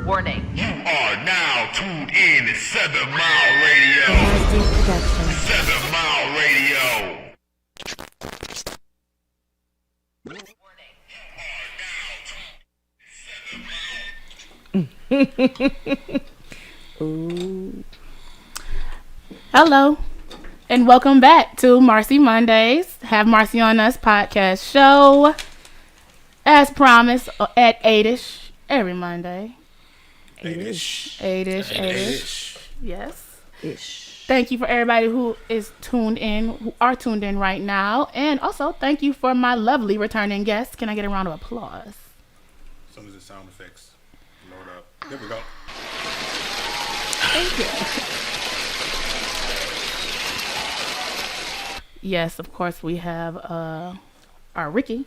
Warning. You are now tuned in to 7 Mile Radio. 7 Mile Radio. Ooh. Hello, and welcome back to Marci Mondays. Have Marci on Us podcast show. As promised, at 8ish every Monday. 8ish. Yes. Ish. Thank you for everybody who is tuned in, who are tuned in right now. And also, thank you for my lovely returning guests. Can I get a round of applause? As soon as the sound effects load up. There we go. Thank you. Yes, of course, we have our Ricky,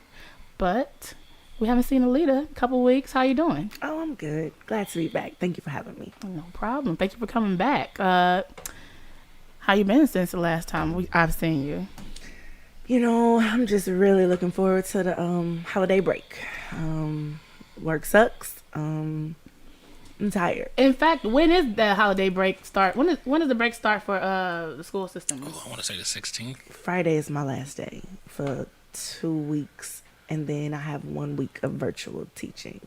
but we haven't seen Alita in a couple weeks. How you doing? Oh, I'm good. Glad to be back. Thank you for having me. No problem. Thank you for coming back. How you been since the last time I've seen you? You know, I'm just really looking forward to the holiday break. Work sucks. I'm tired. In fact, when is the holiday break start? When does the break start for the school system? Oh, I want to say the 16th. Friday is my last day for 2 weeks, and then I have 1 week of virtual teaching.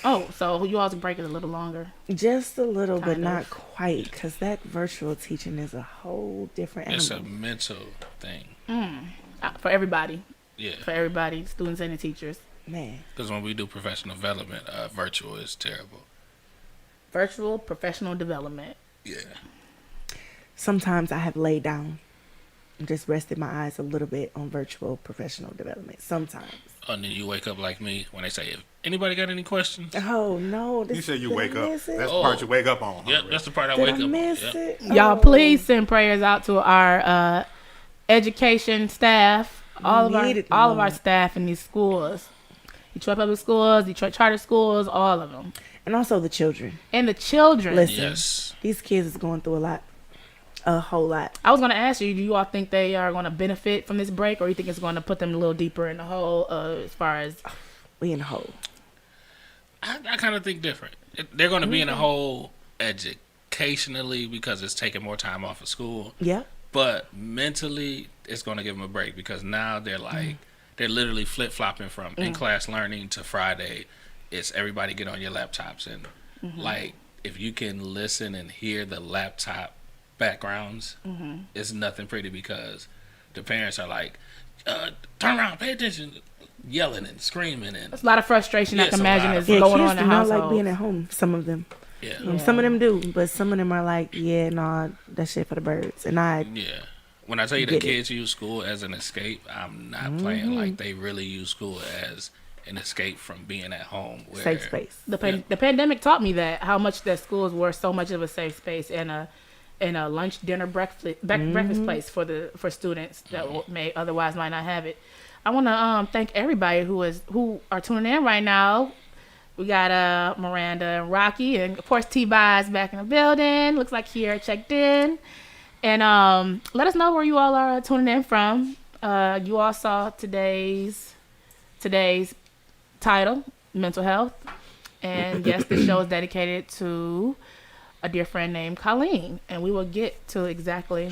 Oh, so you all's break is a little longer. Just a little, but Kind of. not quite, because that virtual teaching is a whole different animal. It's a mental thing. For everybody. Yeah. For everybody, students and the teachers. Man. Because when we do professional development, virtual is terrible. Virtual professional development. Yeah. Sometimes I have laid down and just rested my eyes a little bit on virtual professional development. Sometimes. And then you wake up like me when they say, if anybody got any questions? Oh, no. You said you did I wake up. miss it? That's the part you wake up on. Yep, that's the part I Did wake I up miss on. Yep. it? Y'all, Oh. please send prayers out to our education staff, all of our staff in these schools, Detroit public schools, Detroit charter schools, all of them, And also the children. and the children. Listen, Yes. these kids is going through a lot. A whole lot. I was going to ask you, do you all think they are going to benefit from this break, or you think it's going to put them a little deeper in the hole as far as? We in the hole. I kind of think different. They're going to be in a hole educationally because it's taking more time off of school. Yeah. But mentally, it's going to give them a break because now they're like, they're literally flip-flopping from in-class learning to Friday. It's everybody get on your laptops. And like, if you can listen and hear the laptop backgrounds, it's nothing pretty because the parents are like, turn around, pay attention, yelling and screaming. And There's a lot of frustration I Yes, can a lot imagine of is Yeah, going kids on do in not households. like being at home. Some of them. yeah. Some of them do, but some of them are like, yeah, nah, that shit for the birds. And I, Yeah. When I tell you Get that it. kids use school as an escape, I'm not playing. Like, they really use school as an escape from being at home. Where, safe space. The pandemic taught me that how much that schools were so much of a safe space and a lunch, dinner, breakfast place for students that may otherwise might not have it. I want to thank everybody who are tuning in right now. We got Miranda and Rocky, and of course T-By's back in the building. Looks like Kiera checked in, and let us know where you all are tuning in from. You all saw today's title, mental health, and yes, this show is dedicated to a dear friend named Colleen, and we will get to exactly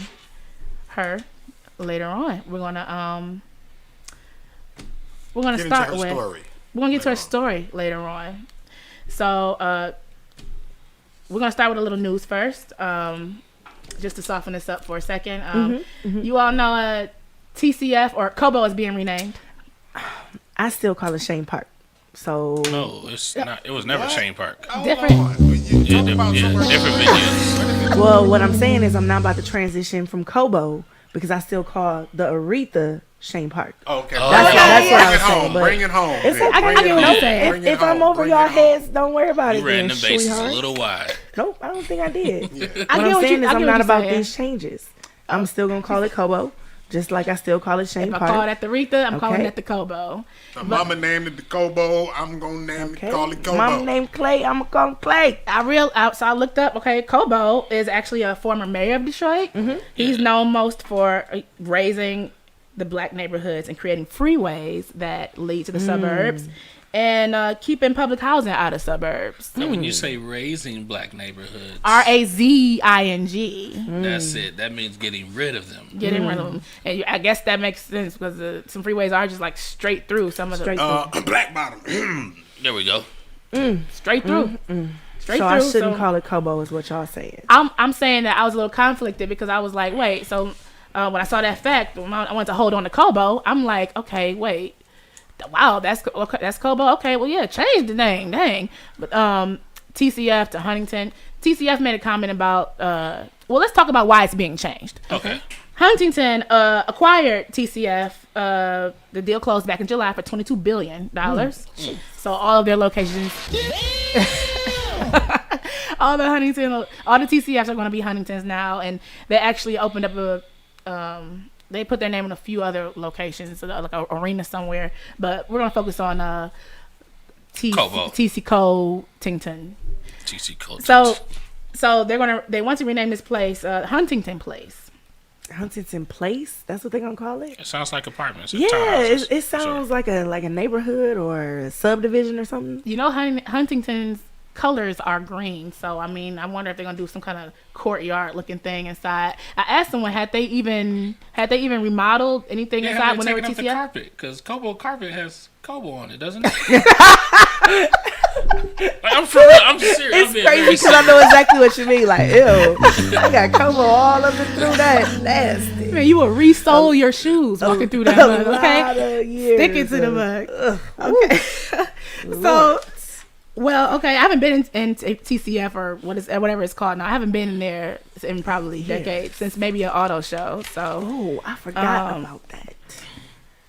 her later on. We're gonna Get start into her with story. we're gonna get to her later on. story later on. So we're gonna start with a little news first, just to soften this up for a second. You all know TCF or Kobo is being renamed. I still call it Shane Park. So No, it's not. It was never Shane Park. Different. Yeah, different venues. well, what I'm saying is I'm not about to transition from Kobo because I still call the Aretha Shane Park. Okay. That's what I'm Bring it saying, home. but Bring it home. It's then. okay. I Bring get it what home. you're saying. Bring it If I'm home. over Bring y'all it home. heads, don't worry about You it. ran Then, the bases a sweetheart. little wide. Nope, I don't think I did. Yeah. I What get I'm what saying you- is I I'm get not what you're about saying. these changes. I'm still gonna call it Kobo, just like I still call it Shane If I Park. call that the Aretha, I'm calling Okay. that the Kobo. The mama named it the Kobo. I'm gonna call it Kobo. Mom named Clay. I'm gonna call him Clay. So I looked up. Okay, Kobo is actually a former mayor of Detroit. He's known most for raising the black neighborhoods and creating freeways that lead to the suburbs. and keeping public housing out of suburbs. So when you say raising black neighborhoods, RAZING. that's it. That means getting rid of them. Getting rid of them. And I guess that makes sense because some freeways are just like straight through. Some of the Black bottom. There we go. straight through. Straight So through. I shouldn't call it Kobo, is what y'all saying. I'm saying that I was a little conflicted because I was like, wait, so when I saw that fact, when I went to hold on to Kobo, I'm like, okay, wait. Wow, that's Kobo. Okay, well, yeah, change the name, dang. But TCF to Huntington. TCF made a comment about. Well, let's talk about why it's being changed. Okay. Huntington acquired TCF. The deal closed back in July for $22 billion. So all of their locations, all the TCFs are going to be Huntingtons now, and they actually opened up they put their name in a few other locations, like an arena somewhere. But we're gonna focus on TC Cotington. TC Cotington. So they want to rename this place Huntington Place. Huntington Place? That's what they're gonna call it? It sounds like apartments. Yeah, it sounds like a neighborhood or a subdivision or something. You know, Huntington's colors are green, so I mean, I wonder if they're gonna do some kind of courtyard looking thing inside. I asked someone had they even remodeled anything inside when they were TCF? The carpet, because Kobo carpet has Kobo on it, doesn't it? Like, I'm for real. I'm serious. It's crazy because I know exactly what you mean. Like, ew, I got Kobo all up and through that. Nasty. Man, you will re-sole your shoes walking through that mud, okay? Stick it to the mud. Okay. So, well, okay, I haven't been in TCF or whatever it's called now. I haven't been in there in probably decades, since maybe an auto show. So, oh, I forgot about that.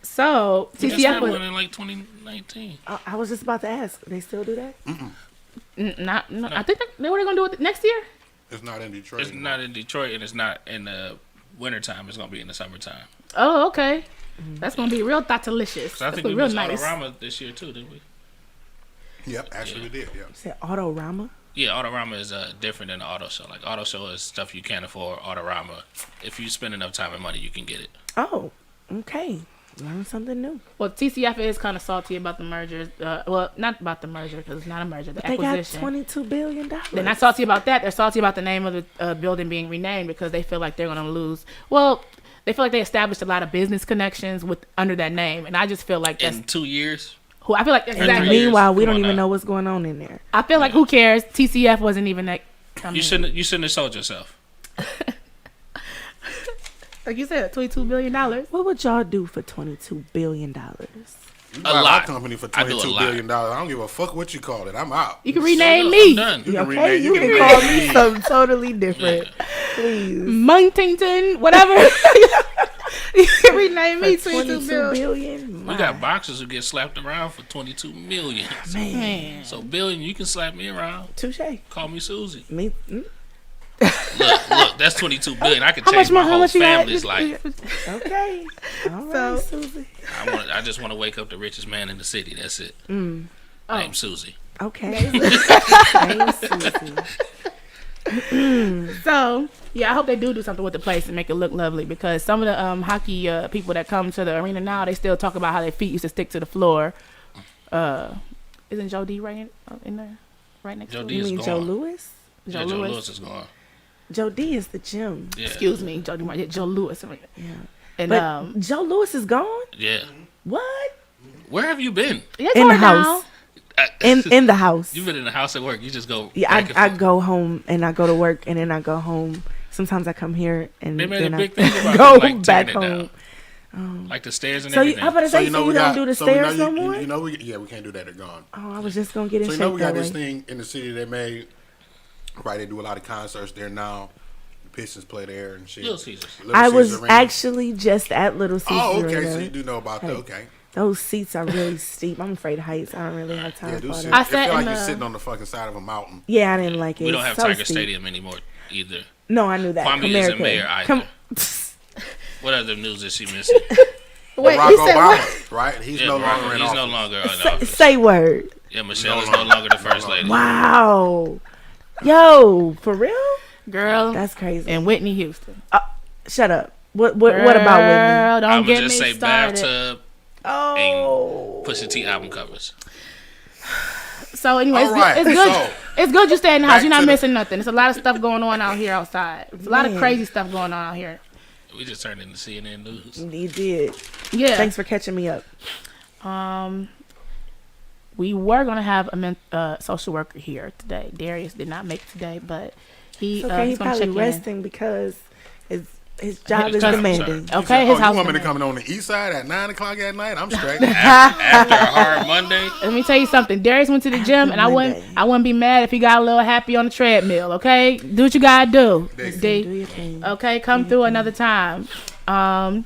So TCF was in like 2019. I was just about to ask. They still do that? No. I think they were gonna do it next year. It's not in Detroit. It's not in Detroit, and it's not in the wintertime. It's gonna be in the summertime. Oh, okay. That's gonna be real thought-delicious. So I think we real missed nice. Autorama this year too, didn't we? Yep, actually we did. Yeah. You said Autorama? Yeah, Autorama is different than the auto show. Like auto show is stuff you can't afford. Autorama, if you spend enough time and money, you can get it. Oh, okay. Learn something new. Well, TCF is kind of salty about the merger. Well, not about the merger because it's not a merger. The acquisition. They got $22 billion. They're not salty about that. They're salty about the name of the building being renamed because they feel like they're going to lose. Well, they feel like they established a lot of business connections under that name, and I just feel like that's in 2 years. I feel like exactly. Meanwhile, we don't even know what's going on in there. I feel like who cares? TCF wasn't even that. You shouldn't have sold yourself. Like you said, $22 billion. What would y'all do for $22 billion? You buy my company for $22 billion. I don't give a fuck what you call it. I'm out. You can rename me. You can You can call me something totally different. Please. Muntington, whatever. You can rename me $22 billion. We got boxers who get slapped around for $22 million. Man. So billion, you can slap me around. Touche. Call me Susie. Me. Look, that's $22 billion. I could change my whole family's life. Okay. All right, Susie. I just want to wake up the richest man in the city. That's it. Named Susie. Okay. Name Susie. So, yeah, I hope they do something with the place and make it look lovely because some of the hockey people that come to the arena now, they still talk about how their feet used to stick to the floor. Isn't Joe D right in there? Right next to him? You mean Joe Louis? Joe Louis is gone. Joe D is the gym. Yeah. Excuse me, Joe D. Joe Louis. Yeah. And but Joe Louis is gone? Yeah. What? Where have you been? In the house. In the house. You've been in the house at work. You just go. Yeah, I go home and I go to work and then I go home. Sometimes I come here and they made then a big I thing about go like, back home. Like the stairs and so everything. I better say, so you don't do the stairs no more? You know, we can't do that. They're gone. Oh, I was just gonna get in shape. So you know, we got this way. thing in the city they made. Right, they do a lot of concerts there now. The Pistons play there and shit. Little Caesars. I was actually just at Little Caesars. Oh, okay. Arena. So you do know about that. Okay. Those seats are really steep. I'm afraid of heights. I don't really have time for that. I feel like you're sitting on the fucking side of a mountain. Yeah, I didn't like it. We don't have so Tiger steep. Stadium anymore either. No, I knew that. Kwame isn't mayor either. What other news is she missing? Wait, Barack Obama, right? He's no longer in office. He's no longer in office. Say word. Yeah, Michelle is no longer the first lady. Wow. Yo, for real? Girl. That's crazy. And Whitney Houston. Shut up. What about Whitney? Don't get just me say started. bathtub Oh. and Pusha T album covers. So anyway, All right, it's good. so, It's good you stay in the house. back You're not to the- missing nothing. There's a lot of stuff going on out here outside. There's a lot of Man. crazy stuff going on out here. We just turned into CNN News. You did. Yeah. Thanks for catching me up. We were gonna have a social worker here today. Darius did not make it today, but It's okay, he's he's gonna probably check in. resting because his job His is job, demanding. sorry. Okay, his you house. want me to demanding. come on the east side at 9 o'clock at night? I'm straight. After a hard Monday, Let me tell you something. Darius went to the gym, and Monday. I wouldn't be mad if he got a little happy on the treadmill. Okay, do what you gotta do. Dig. D. Do your thing. Okay, come through another time. I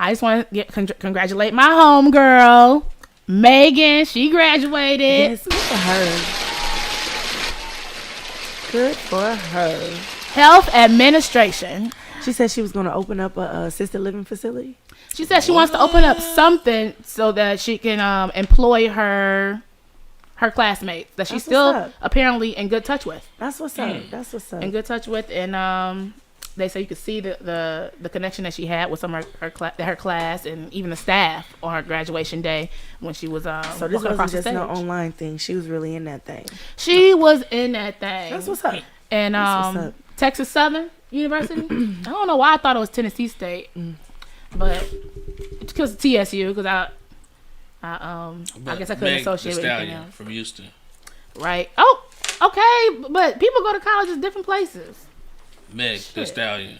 just want to congratulate my homegirl, Megan. She graduated. Yes, good for her. Good for her. Health administration. She said she was going to open up a assisted living facility. She said she wants to open up something so that she can employ her classmates that she's That's what's still up. apparently in good touch with. That's what's up. That's what's up. In good touch with, and they say you could see the connection that she had with some of her class and even the staff on her graduation day when she was So this walking across wasn't the just no stage. online thing. She was really in that thing. She was in that thing. That's what's up. And That's what's up. Texas Southern University. I don't know why I thought it was Tennessee State, but it's because of TSU. Because I guess I couldn't Meg associate Thee with anything Stallion else. from Houston. Right? Oh, okay. But people go to colleges different places. Meg Thee Stallion.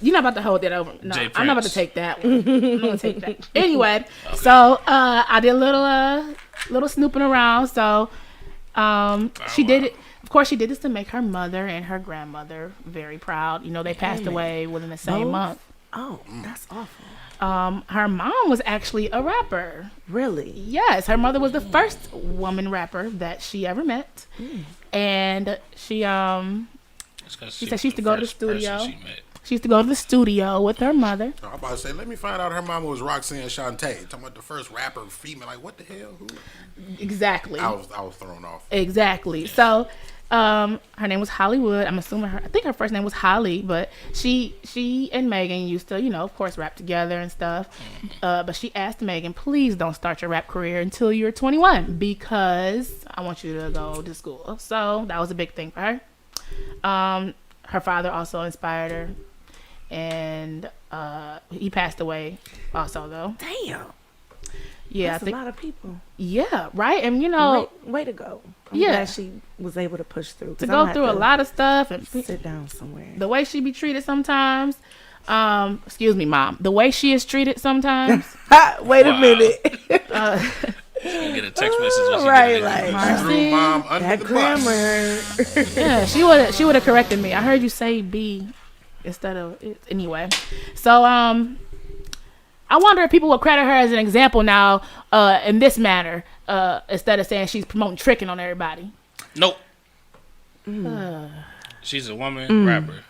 You're not about to hold that over. No, Jay I'm not about Prince. to take that one. I'm not gonna take that. Anyway, so I did a little snooping around. So she did it. Of course, she did this to make her mother and her grandmother very proud. You know, they passed away within the same Both? month. Oh, that's awful. Her mom was actually a rapper. Really? Yes, her mother was the first woman rapper that she ever met, and she She said she used to go to the first person studio. She met. She used to go to the studio with her mother. I'm about to say, let me find out her mama was Roxanne Shante. Talking about the first rapper female. Like, what the hell? Who? Exactly. I was thrown off. Exactly. So, her name was Hollywood. I'm assuming I think her first name was Holly, but she and Megan used to, you know, of course, rap together and stuff. But she asked Megan, please don't start your rap career until you're 21 because I want you to go to school. So that was a big thing for her. Her father also inspired her, and he passed away also though. Damn. Yeah, That's I think. a lot of people. Yeah, right. And you know, Way to go. I'm Yeah. glad she was able to push through. 'cause to I'm go gonna through a have to lot of stuff and Sit down somewhere. the way she be treated sometimes. Excuse me, Mom. The way she is treated sometimes. Wait a Wow. minute. You get a text message. when she Right, get it. like Marci. Threw mom under that the bus. grammar. Yeah, she would have corrected me. I heard you say B instead of anyway. So I wonder if people will credit her as an example now in this manner instead of saying she's promoting tricking on everybody. Nope. She's a woman rapper.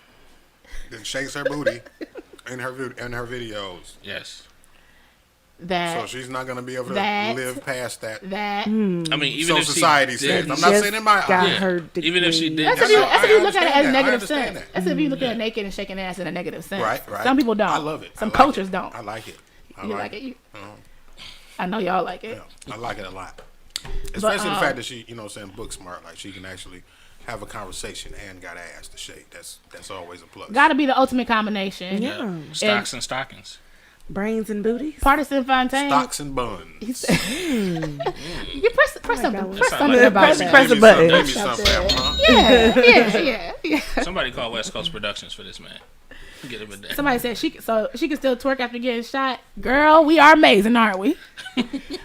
Then shakes her booty in her videos. Yes. That So she's not gonna be able to that- live past that. that. I mean, even So if society she says. did, I'm not Just saying in my got eyes. Yeah. her degree. Even if she did, That's That's if you, what- that's if I you look at it as a understand that. I negative understand sense. that. That's if you look at naked and shaking ass in a negative sense. Right. Some people don't. I love it. Some I like cultures it. don't. I like it. I You like it? Uh-huh. I know y'all like it. Yeah, I like it a lot. Especially the fact that she, saying book smart, like she can actually have a conversation and got ass to shake. That's always a plus. Gotta be the ultimate combination. Yeah. stocks and stockings. Brains and booties. Partisan Fontaine. Stocks and buns. You press something. God. Press Sound something like about press- that. press a Give me button. Give me something, huh? Yeah. Somebody call West Coast Productions for this man. Get him a day. Somebody said she can still twerk after getting shot. Girl, we are amazing, aren't we?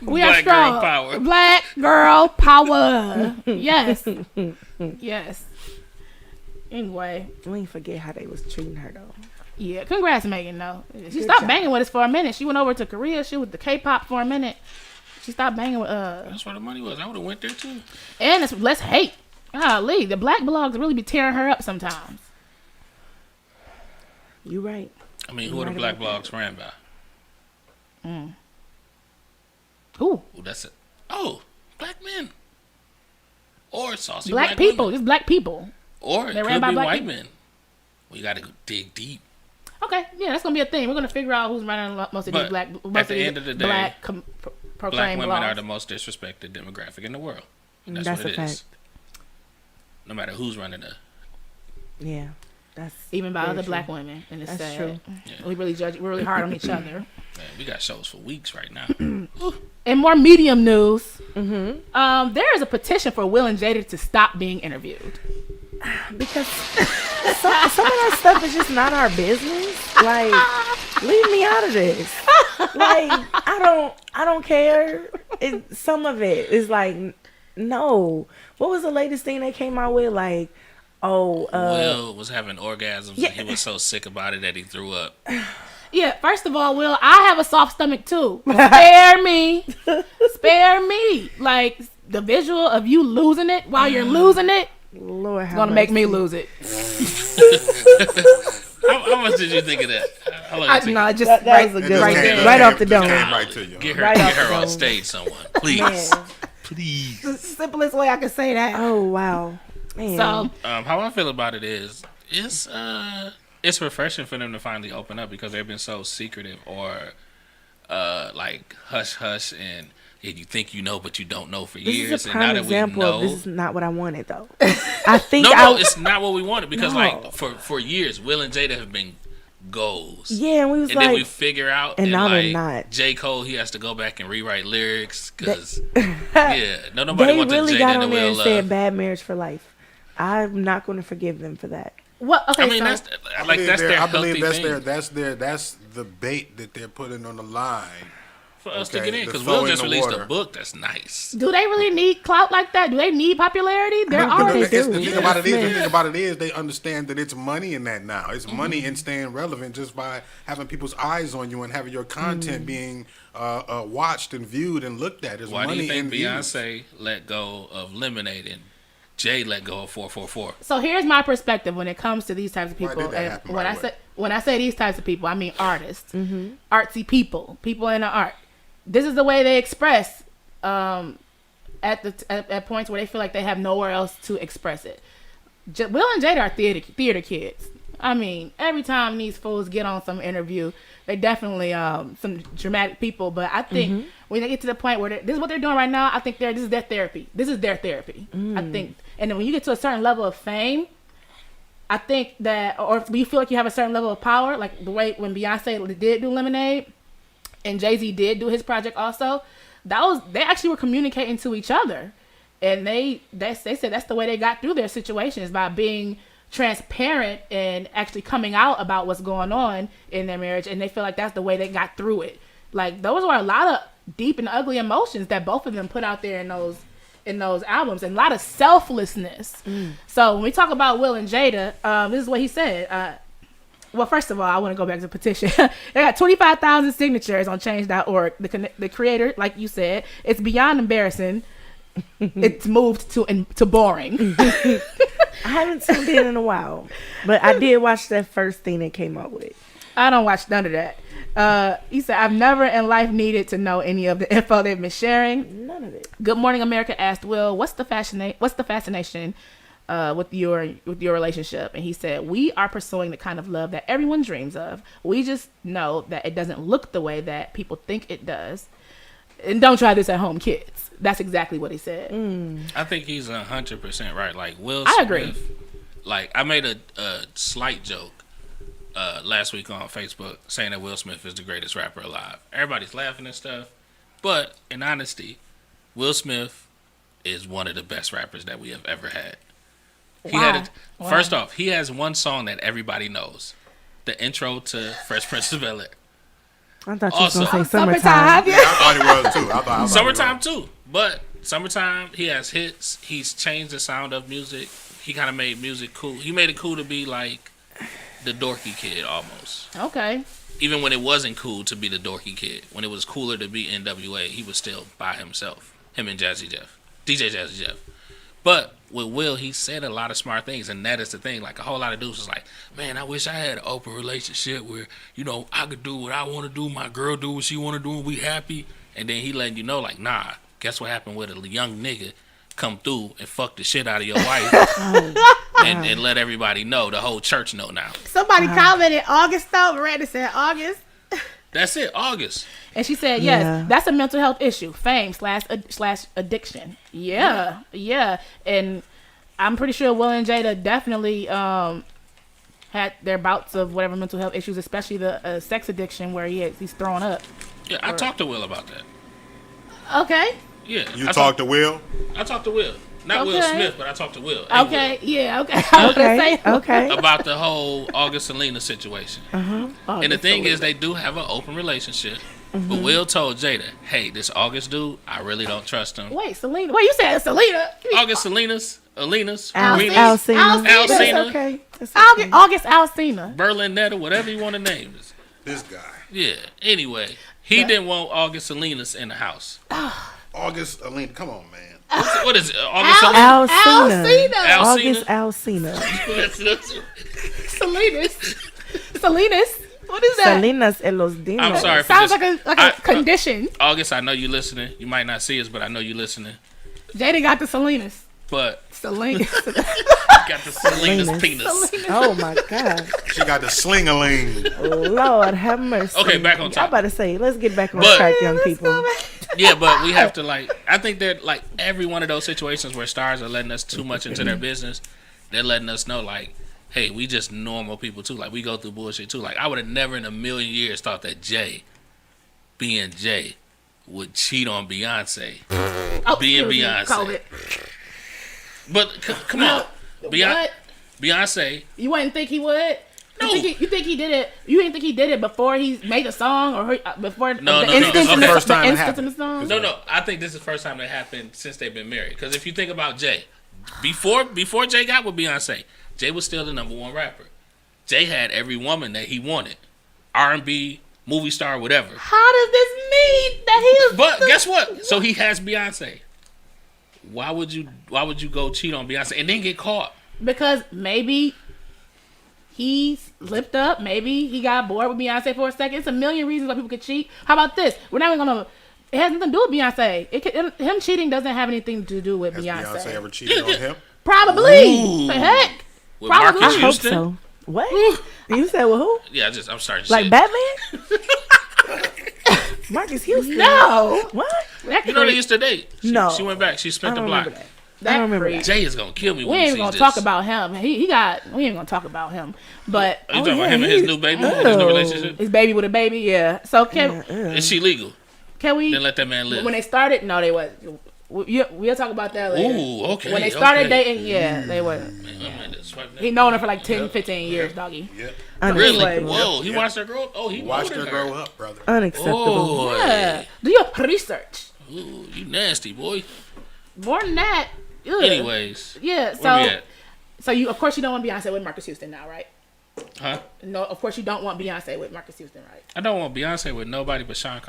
We are Black girl strong. power. Black girl power. Yes. Yes. Anyway, We ain't forget how they was treating her though. yeah. Congrats, Megan. Though she Good stopped job. banging with us for a minute. She went over to Korea. She was the K-pop for a minute. She stopped banging with That's where the money was. I would have went there too. and it's less hate. Golly, the black blogs really be tearing her up sometimes. You right. I mean, who are the Right black about blogs ran by? Ooh, Oh, that's it. Oh, black men. Or saucy black people, women. just black people. Or it They could ran by be black white people. men. Well, you got to go dig deep. Okay, yeah, that's gonna be a thing. We're gonna figure out who's running most of But these black, at most the of these end of the day- black proclaim women laws. are the most disrespected demographic in the world. And That's what a it fact. is. No matter who's running the. Yeah, that's Even by very other true. black women, and it's That's sad. true. Yeah. We really judge. We're really hard on each other. Man, we got shows for weeks right now. In more medium news, Mm-hmm. there is a petition for Will and Jada to stop being interviewed. Because some of that stuff is just not our business. Like, leave me out of this. Like, I don't care. Some of it is like, no. What was the latest thing they came out with? Like, Will was having orgasms yeah. and he was so sick about it that he threw up. Yeah, first of all, Will, I have a soft stomach too. Spare me. Spare me. Like, the visual of you losing it while you're losing it Lord, is going to make me lose it. How much did you think of that? How long did it take No, you? just that was a good right one. there. Right off the dome. Came right to you. Get her, Right get off the her on dome. stage, someone, please. Man. Please. The simplest way I can say that. Oh, wow. Man. So, How I feel about it is, it's refreshing for them to finally open up because they've been so secretive or like hush hush and you think you know but you don't know for this years. is a And now prime that example we know, of this is not what I wanted, though. I think no, it's not what we wanted because No. like for years, Will and Jada have been goals. yeah, and we was And like, then we figure out, and and now they're like not. J. Cole, he has to go back and rewrite lyrics because nobody they wants really a got Jaden on and there Will and love. said bad marriage for life. I'm not going to forgive them for that. what? Okay, I mean, so that's their I healthy believe thing that's the bait that they're putting on the line. for us to okay, get in the because throw Will in just the released water. a book that's nice. do they really need clout like that? Do they need popularity? They're But already they do. The thing Yeah. about it is, Man. the thing about it is, they understand that it's money in that now. It's money in staying relevant just by having people's eyes on you and having your content being watched and viewed and looked at. There's Why do money you think in views. Beyonce let go of Lemonade and Jay let go of 444? So here's my perspective when it comes to these types of Why people. did that And happen, when by I the say way? when I say these types of people, I mean artists, artsy people in the art. This is the way they express at points where they feel like they have nowhere else to express it. Will and Jada are theater kids. I mean, every time these fools get on some interview, they definitely some dramatic people. But I think when they get to the point where this is what they're doing right now, I think this is their therapy. This is their therapy. I think, and then when you get to a certain level of fame, I think that, or if you feel like you have a certain level of power, like the way when Beyonce did do Lemonade, and Jay-Z did do his project also, they actually were communicating to each other, and they said that's the way they got through their situations, by being transparent and actually coming out about what's going on in their marriage, and they feel like that's the way they got through it. Like, those were a lot of deep and ugly emotions that both of them put out there in those albums, and a lot of selflessness. So when we talk about Will and Jada, this is what he said. Well, first of all, I want to go back to Petition. They got 25,000 signatures on change.org. The creator, like you said, it's beyond embarrassing. It's moved to boring. I haven't tuned in a while, but I did watch that first thing they came up with. I don't watch none of that. He said, I've never in life needed to know any of the info they've been sharing. None of it. Good Morning America asked Will, what's the fascination with your relationship? And he said, we are pursuing the kind of love that everyone dreams of. We just know that it doesn't look the way that people think it does. And don't try this at home, kids. That's exactly what he said. I think he's 100% right. Like, Will I Smith, agree. like, I made a slight joke last week on Facebook saying that Will Smith is the greatest rapper alive. Everybody's laughing and stuff, but in honesty, Will Smith is one of the best rappers that we have ever had. First off, he has one song that everybody knows, the intro to Fresh Prince of Bel-Air. I thought you was going to say Summertime. summertime. Yeah, I thought it was too. I thought Summertime too, but Summertime, he has hits. He's changed the sound of music. He kind of made music cool. He made it cool to be like the dorky kid almost. Okay. Even when it wasn't cool to be the dorky kid, when it was cooler to be NWA, he was still by himself. Him and Jazzy Jeff, DJ Jazzy Jeff. But with Will, he said a lot of smart things, and that is the thing. Like, a whole lot of dudes was like, man, I wish I had an open relationship where, you know, I could do what I want to do, my girl do what she want to do, and we happy. And then he letting you know, like, nah, guess what happened with a young nigga come through and fuck the shit out of your wife and let everybody know, the whole church know now. Somebody commented August though. Miranda said August. That's it. August. And she said, yes, Yeah. that's a mental health issue. Fame slash addiction. Yeah. And I'm pretty sure Will and Jada definitely had their bouts of whatever mental health issues, especially the sex addiction where he's throwing up. Yeah, I talked to Will about that. Okay. Yeah. You talked to Will? I talked to Will. Not Will Okay. Smith, but I talked to Will. Okay. Yeah. Okay. I was gonna say. Okay. About the whole August Selena situation. And the thing is, they do have an open relationship. But Will told Jada, hey, this August dude, I really don't trust him. Wait, Selena. Wait, you said Selena? August Selena's, Alina's, Alcina. Alcina. Alcina. That's Alcina. okay. That's okay. August Alcina. Berlinetta, whatever you want to name it. This guy. Yeah. Anyway, he didn't want August Selena's in the house. August Alina. Come on, man. What is it? August Selena? Alcina. Alcina. August Alcina. Selena's. What is that? Salinas en los dinos. I'm sorry for Sounds this. like a condition. August, I know you listening. You might not see us, but I know you listening. Jada got the Selena's. But Selena. you got the Selena's Selena's. penis. Oh my God. She got the sling-a-ling. Lord have mercy. Okay, back on I'm topic. about to say, let's get back on But- track, young people. Yeah, but we have to I think that every one of those situations where stars are letting us too much into their business, they're letting us know hey, we just normal people too. Like we go through bullshit too. Like I would have never in a million years thought that Jay, being Jay, would cheat on Beyonce. Oh, Being excuse me, Beyonce. COVID. But come on, What? Beyonce. You wouldn't think he would? No. You think he did it? You didn't think he did it before he made a song or before No, the no, instance no. in The first time it instance in the happened. song? No. I think this is the first time that happened since they've been married. Because if you think about Jay, before Jay got with Beyonce, Jay was still the #1 rapper. Jay had every woman that he wanted, R&B, movie star, whatever. How does this mean that he is? But guess what? So he has Beyonce. Why would you go cheat on Beyonce and then get caught? Because maybe he slipped up. Maybe he got bored with Beyonce for a second. It's a million reasons why people could cheat. How about this? We're not even gonna. It has nothing to do with Beyonce. Him cheating doesn't have anything to do with Has Beyonce ever cheated on him? Probably. Ooh. The heck. With Probably. Marcus I hope Houston? so. What? You said with who? Yeah, I'm sorry. Like shit. Batman? Marcus Houston? No. What? That You know they creep. used to date. No. She went back. She I spent the don't block. remember that. That I don't remember creep. that. Jay is gonna kill me We when ain't he even gonna sees talk this. about him. We ain't gonna talk about him. But You talking about him and his new baby, his new Oh. relationship? his baby with a baby, yeah. So can Is she legal? we? Then let that man live. When they started, no, they wasn't. We'll talk about that later. Ooh, okay. When they started okay. dating, yeah, they wasn't. Man, I'm gonna just swipe that. He known her for like 10, 15 years, doggy. Yep. Really? Unacceptable. Whoa, he Yep. watched her grow up? Oh, he Watched older her than grow up, brother. Unacceptable. Oh, Yeah. Do your research. Ooh, you nasty, boy. More than that. Ugh. Anyways, Yeah, where we so at? so you of course you don't want Beyonce with Marcus Houston now, right? Huh? No, of course you don't want Beyonce with Marcus Houston, right? I don't want Beyonce with nobody but Sean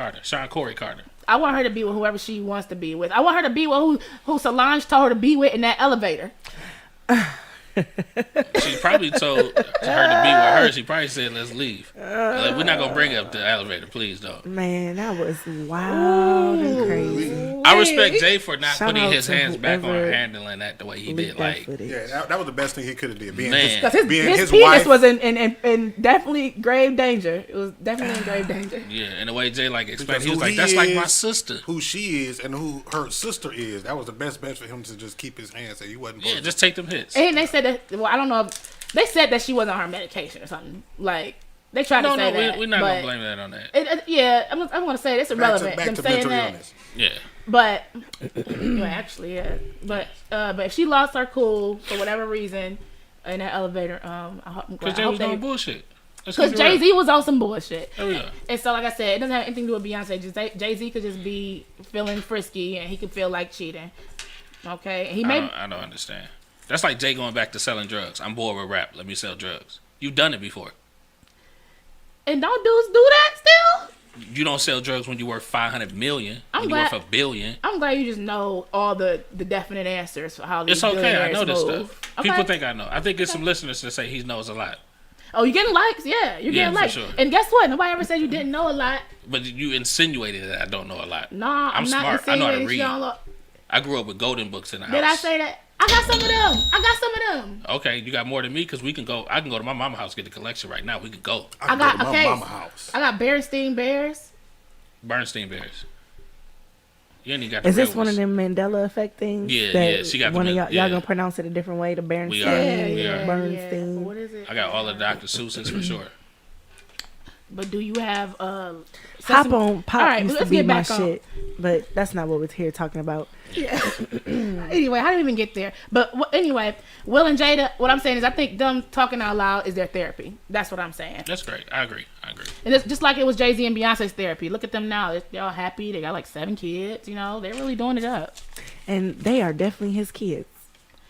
Corey Carter. I want her to be with whoever she wants to be with. I want her to be with who Solange told her to be with in that elevator. She probably told her to be with her. She probably said, "Let's leave. We're not gonna bring up the elevator, please, though." Man, that was wild and crazy. I respect Jay for not Shout putting out his to hands back on whoever handling that the way he did. Leaked that Like, footage. Yeah, that was the best thing he could have did. Being Man. Because being his his penis wife was in definitely grave danger. It was definitely in grave danger. yeah, and the way Jay explained, Because he was who like, he "That's like is, my sister." who she is, and who her sister is. That was the best bet for him to just keep his hands. Say he wasn't. Yeah, supposed just take them hits. And they said that. Well, I don't know. They said that she wasn't on her medication or something. Like they tried to No, say that. we're not but gonna blame that on that. yeah, I'm gonna say it's to, irrelevant. back them to saying mental that. illness. Yeah, But well, actually, yeah. But if she lost her cool for whatever reason in that elevator, I because Jay hope was doing bullshit. because Jay Z was on some bullshit. There we go. And so, like I said, it doesn't have anything to do with Beyonce. Just Jay Z could just be feeling frisky, and he could feel like cheating. Okay, he may. I don't understand. That's like Jay going back to selling drugs. I'm bored with rap. Let me sell drugs. You've done it before. And don't dudes do that still? You don't sell drugs when you worth 500 million. I'm When you glad- worth $1 billion. I'm glad you just know all the definite answers for how these It's okay. I know this move. stuff. Okay. People think I know. I think there's some listeners that say he knows a lot. Oh, you getting likes? Yeah, you're Yeah, getting for likes. sure. And guess what? Nobody ever said you didn't know a lot. But you insinuated that I don't know a lot. Nah, I'm not smart. I know how to insinuating read. you don't know. I grew up with golden books in the house. Did I say that? I got some of them. Okay, you got more than me because we can go. I can go to my mama's house, get the collection right now. We could go. I got go to a my case. mama house. I got Berenstein Bears. Bernstein Bears. You ain't even got the Is this real one of ones. them Mandela effect things? Yeah, that yeah, she got one the of y'all. Man- yeah. Y'all gonna pronounce it a different way? The Bernstein. We are. We are. Bernstein. What is it? I got all the Dr. Seuss's for sure. But do you have Hop on Pop All right, used to let's be get my back on. shit, but that's not what we're here talking about. Anyway, how did we even get there? But anyway, Will and Jada, what I'm saying is I think them talking out loud is their therapy. That's what I'm saying. That's great. I agree. And it's just like it was Jay-Z and Beyonce's therapy. Look at them now. They're all happy. They got like 7 kids. You know, they're really doing it up. And they are definitely his kids.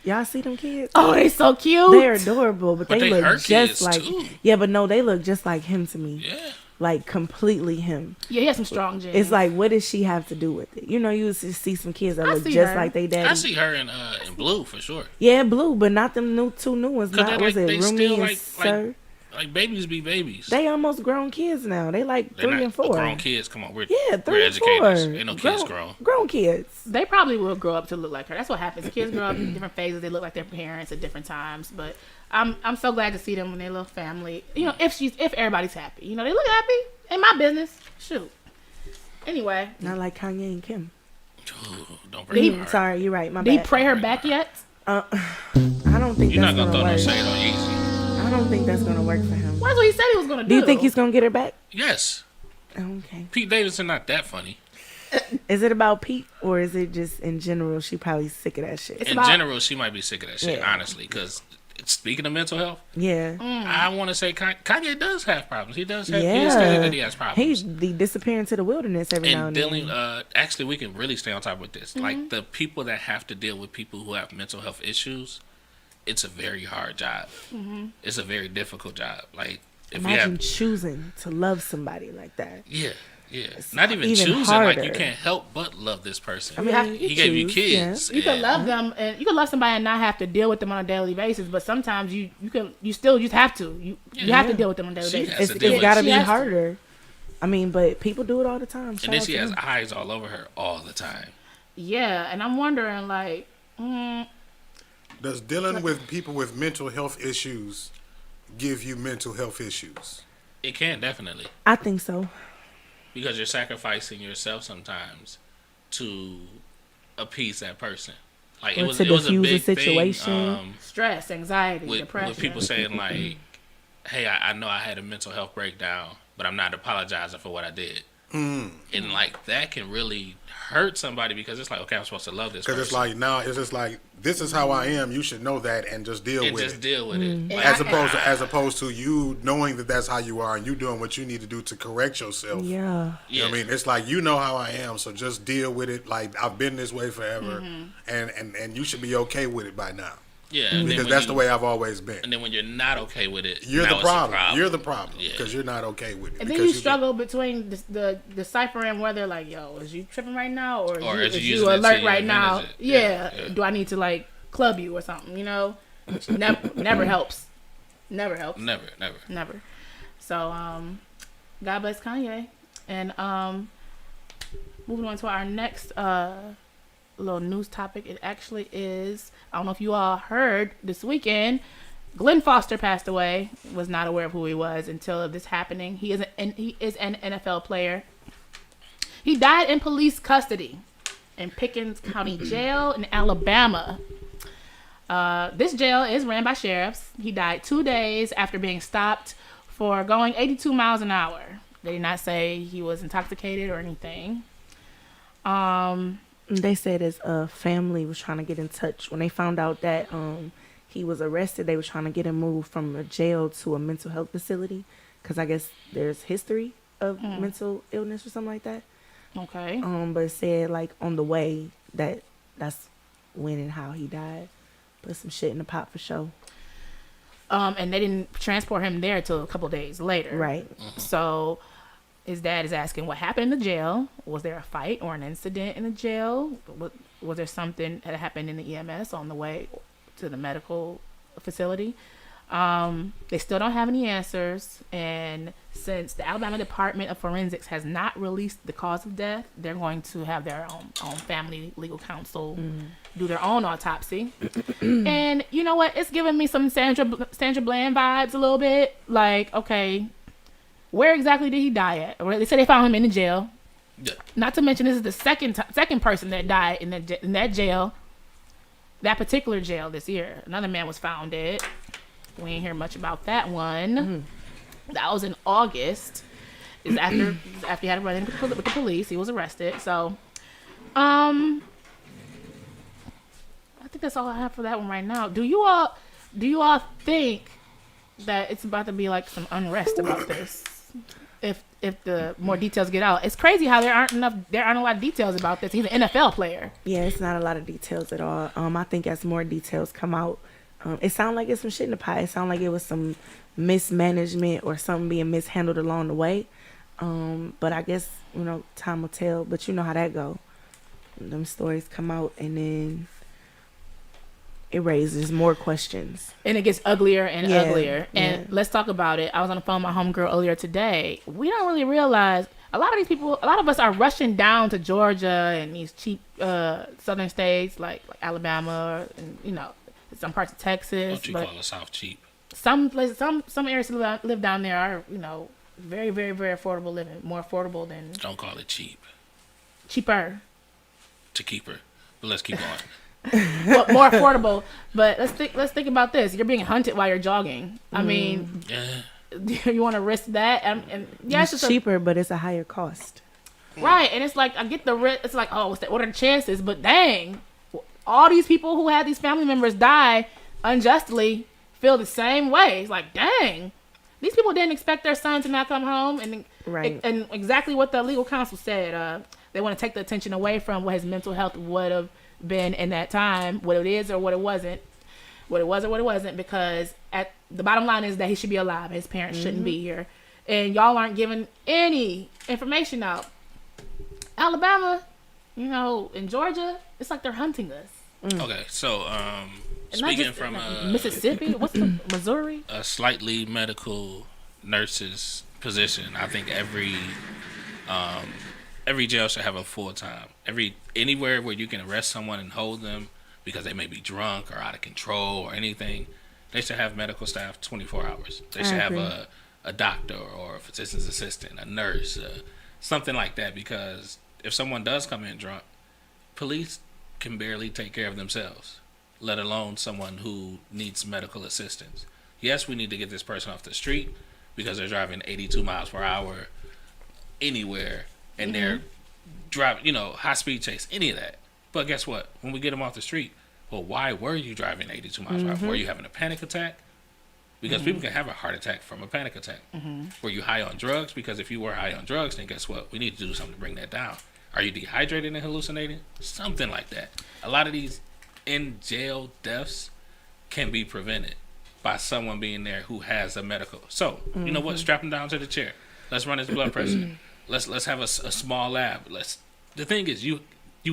Y'all see them kids? Oh, they so cute. They're adorable, but But they they her look just kids, like too. yeah, but no, they look just like him to me. Yeah. Like completely him. Yeah, he has some strong genes. It's like, what does she have to do with it? You know, you used to see some kids that I look see just her. like they daddy. I see her in blue for sure. Yeah, blue, but not them two new ones. 'Cause Not they was like- it they Rumi still and like- Sir? Like babies be babies. They almost grown kids now. They like They're 3 not and 4. grown kids. Come on, we're Yeah, 3 we're and 4. educators. Ain't no kids grown. Grown kids. they probably will grow up to look like her. That's what happens. Kids grow up in different phases. They look like their parents at different times. But I'm so glad to see them when they little family. You know, if everybody's happy. You know, they look happy. Ain't my business. Shoot. Anyway, Not like Kanye and Kim. Ooh, don't break my heart. Sorry, you're right. My did he bad. pray her back yet? I don't think You're not that's gonna throw gonna no work. shade on Yeezy. I don't think that's gonna work for him. Well, that's what he said he was gonna do. Do you think he's gonna get her back? Yes. Okay. Pete Davidson not that funny. Is it about Pete or is it just in general? She probably sick of that shit. It's In about- general, she might be sick of that shit, Yeah. honestly. Because speaking of mental health, Yeah. I want to say Kanye does have problems. He does have. He Yeah. has stated that he has problems. He's disappearing to the wilderness every now And and dealing, then. actually, we can really stay on top with this. Like the people that have to deal with people who have mental health issues, it's a very hard job. It's a very difficult job. Like if Imagine you have, choosing to love somebody like that. yeah, not even even choosing. harder. Like you can't help but love this person. I mean, have- he gave you choose, kids. You can and- love them, and you can love somebody and not have to deal with them on a daily basis. But sometimes you still just have to. You have to deal with them on a daily She basis. has to deal It's with got to She be has to. harder. I mean, but people do it all the time. And Shout then out she to has them. eyes all over her all the time. Yeah, and I'm wondering, like, Does dealing with people with mental health issues give you mental health issues? It can definitely. I think so. Because you're sacrificing yourself sometimes to appease that person. Like Or it was to a diffuse a big situation. thing stress, anxiety, with depression. people saying like, "Hey, I know I had a mental health breakdown, but I'm not apologizing for what I did." And like that can really hurt somebody because it's like, okay, I'm supposed to love this person. Because it's like now it's just like this is how I am. You should know that and just deal and with just it. deal with it. Like, As opposed to you knowing that that's how you are and you doing what you need to do to correct yourself. Yeah. You know what I mean? It's like, you know how I am, so just deal with it. Like, I've been this way forever, and you should be okay with it by now. Yeah, and then Because when that's you- the way I've always been. And then when you're not okay with it, You're now the it's a problem. You're the problem Yeah. because you're not okay with it. And then because you struggle between the deciphering whether, like, yo, is you tripping right now, or is you you using it to alert your right now? advantage? Yeah. Yeah. Do I need to like club you or something? You know, which never helps. Never helps. Never. So, God bless Kanye. And moving on to our next little news topic. It actually is, I don't know if you all heard this weekend, Glenn Foster passed away. Was not aware of who he was until this happening. He is an NFL player. He died in police custody in Pickens County Jail in Alabama. This jail is ran by sheriffs. He died 2 days after being stopped for going 82 miles an hour. They did not say he was intoxicated or anything. They said his family was trying to get in touch when they found out that he was arrested. They were trying to get him moved from a jail to a mental health facility because I guess there's history of mental illness or something like that. Okay. But it said like on the way that's when and how he died. Put some shit in the pot for show. And they didn't transport him there till a couple days later. Right. So his dad is asking what happened in the jail. Was there a fight or an incident in the jail? Was there something that happened in the EMS on the way to the medical facility? They still don't have any answers, and since the Alabama Department of Forensics has not released the cause of death, they're going to have their own family legal counsel do their own autopsy. And you know what? It's giving me some Sandra Bland vibes a little bit. Like, okay, where exactly did he die at? Or they said they found him in the jail. Yeah. Not to mention, this is the second person that died in that jail, that particular jail this year. Another man was found dead. We ain't hear much about that one. That was in August. Is after he had a run-in with the police. He was arrested. So, I think that's all I have for that one right now. Do you all think that it's about to be like some unrest about this? If the more details get out, it's crazy how there aren't a lot of details about this. He's an NFL player. Yeah, it's not a lot of details at all. I think as more details come out, it sounded like it's some shit in the pie. It sounded like it was some mismanagement or something being mishandled along the way. But I guess, time will tell. But you know how that go. Them stories come out and then it raises more questions. And it gets uglier and uglier. And let's talk about it. I was on the phone with my homegirl earlier today. We don't really realize a lot of us are rushing down to Georgia and these cheap southern states like Alabama and some parts of Texas. Don't you call the South cheap? Some places, some areas live down there are very, very, very affordable living, more affordable than. Don't call it cheap. Cheaper. To keep her, but let's keep going. Well, more affordable, but let's think about this. You're being hunted while you're jogging. I mean, you want to risk that? And it's cheaper, but it's a higher cost. Right, and it's like I get the risk. It's like, what are the chances? But dang, all these people who had these family members die unjustly feel the same way. It's like, dang, these people didn't expect their son to not come home, and and exactly what the legal counsel said. They want to take the attention away from what his mental health would have been in that time, what it is or what it wasn't, because at the bottom line is that he should be alive. His parents shouldn't be here, and y'all aren't giving any information out. Alabama, in Georgia, it's like they're hunting us. Okay, so speaking from Mississippi, what's the Missouri? A slightly medical nurse's position, I think every jail should have a full-time. Anywhere where you can arrest someone and hold them because they may be drunk or out of control or anything, they should have medical staff 24 hours. They should have a doctor or a physician's assistant, a nurse, something like that, because if someone does come in drunk, police can barely take care of themselves, let alone someone who needs medical assistance. Yes, we need to get this person off the street because they're driving 82 miles per hour anywhere, and they're driving, high speed chase, any of that. But guess what? When we get them off the street, well, why were you driving 82 miles per hour? Were you having a panic attack? Because people can have a heart attack from a panic attack. Were you high on drugs? Because if you were high on drugs, then guess what? We need to do something to bring that down. Are you dehydrated and hallucinating? Something like that. A lot of these in jail deaths can be prevented by someone being there who has a medical. So, you know what? Strap him down to the chair. Let's run his blood pressure. Let's have a small lab. The thing is, you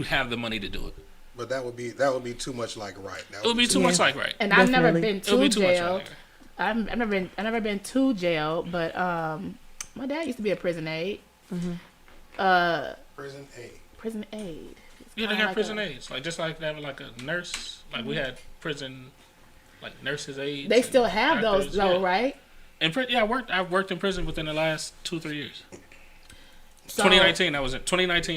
have the money to do it. But that would be too much like right. It would be too much like right. And I've never been to too jail. much like I've never been to jail, but my dad used to be a prison aide. Prison aid. Prison aide. Yeah, they got prison aides. Just like they have like a nurse. Like we had prison, like nurses aides. They still have those though, right? And I worked in prison within the last 2-3 years. So, 2019,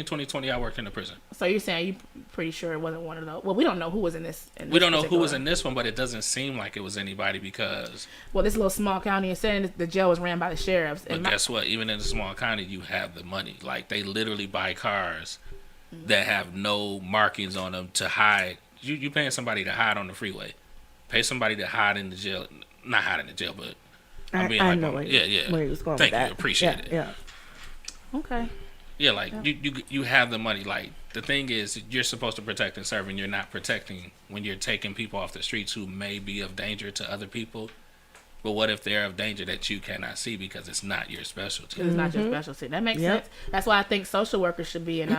2020, I worked in the prison. So you're saying you pretty sure it wasn't one of those? Well, we don't know who was in this. We don't know who was in this one, but it doesn't seem like it was anybody because. Well, this little small county is saying the jail was ran by the sheriffs. But guess what? Even in a small county, you have the money. Like they literally buy cars that have no markings on them to hide. You paying somebody to hide on the freeway. Pay somebody to hide in the jail. Not hide in the jail, but I know where he was going Thank with that. you. Appreciate it. Yeah. Okay. Yeah, you have the money. Like the thing is, you're supposed to protect and serve, and you're not protecting when you're taking people off the streets who may be of danger to other people. But what if they're of danger that you cannot see because it's not your specialty? It's not your specialty. That makes sense. That's why I think social workers should be in,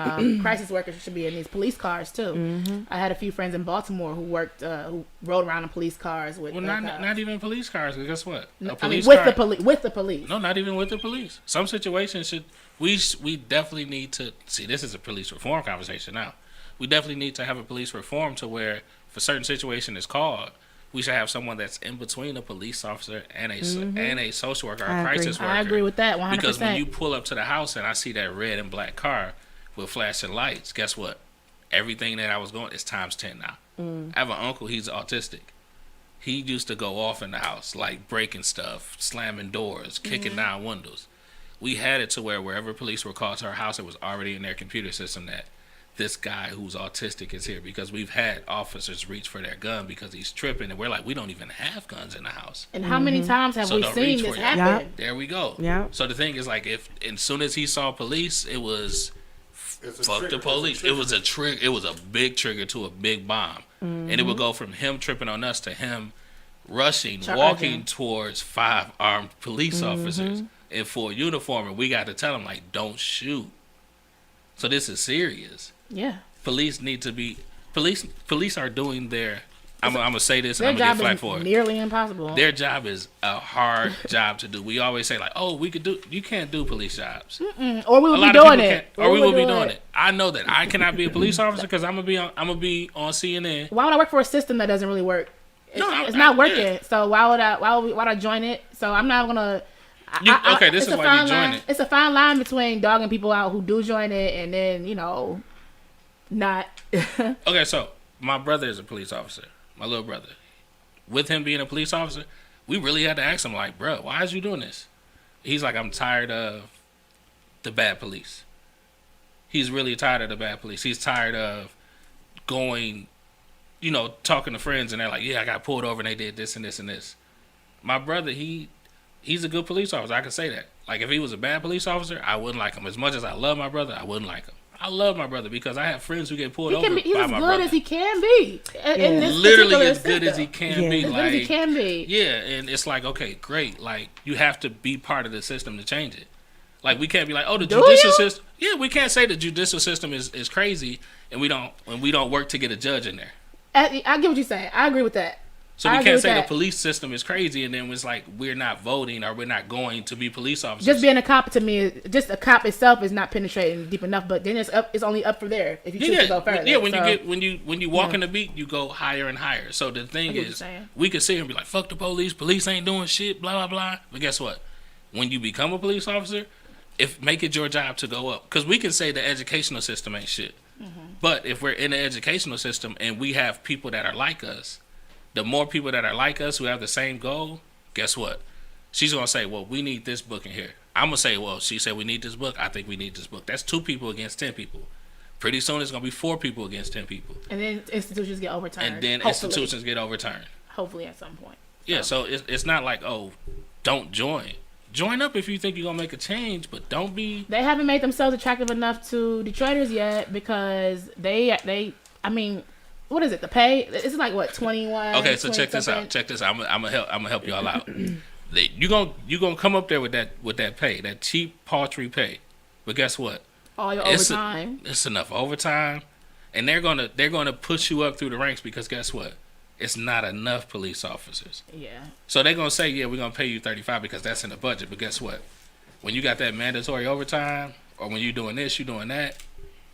crisis workers should be in these police cars too. I had a few friends in Baltimore who worked, who rode around in police cars with. Well, not even police cars. Guess what? With the police. No, not even with the police. Some situations we definitely need to see. This is a police reform conversation now. We definitely need to have a police reform to where, if a certain situation is called, we should have someone that's in between a police officer and a social worker or a crisis worker. I agree with that 100%. Because when you pull up to the house and I see that red and black car with flashing lights, guess what? Everything that I was going is times 10 now. I have an uncle, he's autistic. He used to go off in the house, like breaking stuff, slamming doors, kicking down windows. We had it to where wherever police were called to our house, it was already in their computer system that this guy who's autistic is here, because we've had officers reach for their gun because he's tripping, and we're like, we don't even have guns in the house. And how many times have we seen this happen? There we go. Yeah. So the thing is, like, if as soon as he saw police, it was fuck the police. It was a trigger. It was a big trigger to a big bomb, and it would go from him tripping on us to him rushing, walking towards 5 armed police officers in full uniform, and we got to tell him, like, don't shoot. So this is serious. Yeah. Police need to be police are doing their I'm gonna say this and I'm their gonna get job flack is for it. nearly impossible. Their job is a hard job to do. We always say, like, oh, you can't do police jobs. Or we will be doing it. Or we will be doing it. I know that I cannot be a police officer because I'm gonna be on CNN. Why would I work for a system that doesn't really work? It's not working. Yeah. So why would I join it? So I'm not gonna. This is why you join it. It's a fine line between dogging people out who do join it and then not. Okay, so my brother is a police officer. My little brother. With him being a police officer, we really had to ask him, like, bro, why is you doing this? He's like, I'm tired of the bad police. He's really tired of the bad police. He's tired of going, talking to friends and they're like, yeah, I got pulled over and they did this and this and this. My brother, he's a good police officer. I can say that. Like, if he was a bad police officer, I wouldn't like him. As much as I love my brother, I wouldn't like him. I love my brother because I have friends who get pulled over by my brother. He's as good as he can be. Literally as good as he can be. As good as he can be. Yeah, and it's like, okay, great. Like, you have to be part of the system to change it. Like, we can't be like, oh, the judicial system. Yeah, we can't say the judicial system is crazy and we don't work to get a judge in there. I get what you're saying. I agree with that. So we can't say the police system is crazy and then it's like we're not voting or we're not going to be police officers. Just being a cop to me, just a cop itself is not penetrating deep enough. But then it's only up from there if you choose to go further. Yeah, when you walk in the beat, you go higher and higher. So the thing is, we could sit here and be like, fuck the police. Police ain't doing shit. Blah blah blah. But guess what? When you become a police officer, make it your job to go up. Because we can say the educational system ain't shit. But if we're in the educational system and we have people that are like us. The more people that are like us who have the same goal, guess what? She's going to say, well, we need this book in here. I'm going to say, well, she said we need this book. I think we need this book. That's 2 people against 10 people. Pretty soon it's going to be 4 people against 10 people. And then institutions get overturned. Hopefully at some point. Yeah, so it's not like, oh, don't join. Join up if you think you're going to make a change, but don't be... They haven't made themselves attractive enough to Detroiters yet because what is it? The pay? It's like what, 21? Okay, so check this out. I'm gonna help y'all out. You gonna come up there with that pay, that cheap, paltry pay. But guess what? All your overtime. It's enough overtime, and they're gonna push you up through the ranks because guess what? It's not enough police officers. Yeah. So they're gonna say, yeah, we're gonna pay you $35 because that's in the budget. But guess what? When you got that mandatory overtime, or when you're doing this, you're doing that.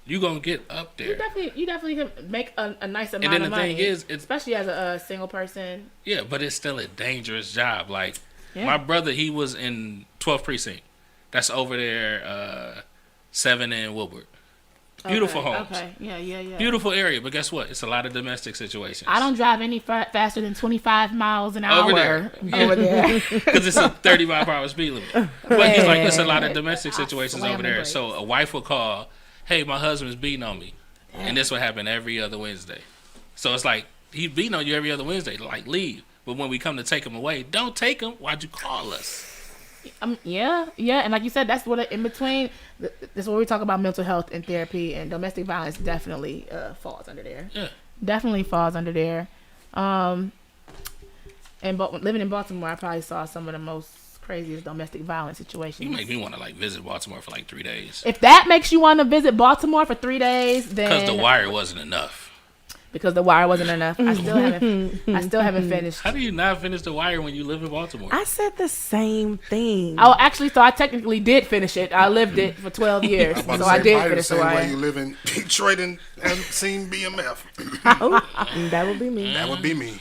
You gonna get up there. You definitely can make a nice amount of money. And then the thing is, especially as a single person. Yeah, but it's still a dangerous job. Like my brother, he was in 12th precinct. That's over there, 7 in Woodward. Beautiful homes. Okay. Yeah. Beautiful area, but guess what? It's a lot of domestic situations. I don't drive any faster than 25 miles an hour over there. Because it's a 35-hour speed limit. But he's like, it's a lot of domestic situations over there. So a wife will call. Hey, my husband's beating on me. And this would happen every other Wednesday. So it's like, he's beating on you every other Wednesday. Like, leave. But when we come to take him away, don't take him. Why'd you call us? Yeah. And like you said, that's what in between. This is where we talk about mental health and therapy. And domestic violence definitely falls under there. Yeah. Definitely falls under there. And living in Baltimore, I probably saw some of the most craziest domestic violence situations. You make me want to like visit Baltimore for like 3 days. If that makes you want to visit Baltimore for 3 days, then Because The Wire wasn't enough. Because The Wire wasn't enough. I still haven't finished. How do you not finish The Wire when you live in Baltimore? I said the same thing. Oh, actually, so I technically did finish it. I lived it for 12 years, I'm about so to I say, did probably finish the The same way Wire. you live in Detroit and haven't seen BMF. Oh, that would be me. That would be me.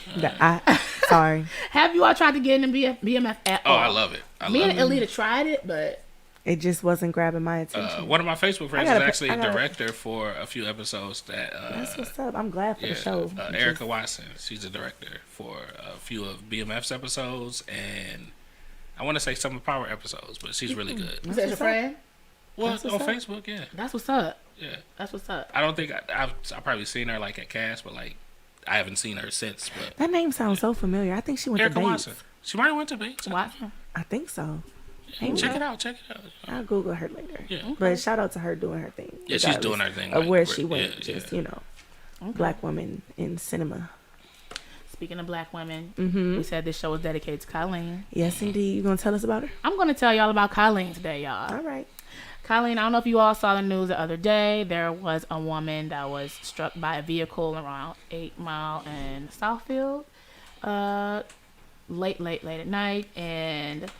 Sorry. Have you all tried to get into BMF at all? Oh, I love it. Me and Alita tried it, but It just wasn't grabbing my attention. one of my Facebook friends I is gotta- actually I a gotta- director for a few episodes that That's what's up. I'm glad for the show. Erica Watson. She's a director for a few of BMF's episodes, and I want to say some of Power episodes, but she's really good. is that your friend? Well, That's on what's up. Facebook, yeah, That's what's up. yeah. That's what's up. I don't think I've probably seen her like at Cass, but like I haven't seen her since. But That name sounds so familiar. I think she went Erica to Bates. Watson, she might have went to Bates. Watson. I think so. Check it out. Check it out. I'll Google her later. Yeah. But shout out to her doing her thing. Yeah, she's doing her thing. Of like, where she went. yeah, Just, yeah. you know, black woman in cinema. Speaking of black women, Mm-hmm. we said this show was dedicated to Colleen. Yes, indeed. You gonna tell us about her? I'm going to tell y'all about Colleen today, y'all. All right. Colleen, I don't know if you all saw the news the other day. There was a woman that was struck by a vehicle around 8 Mile and Southfield late at night. And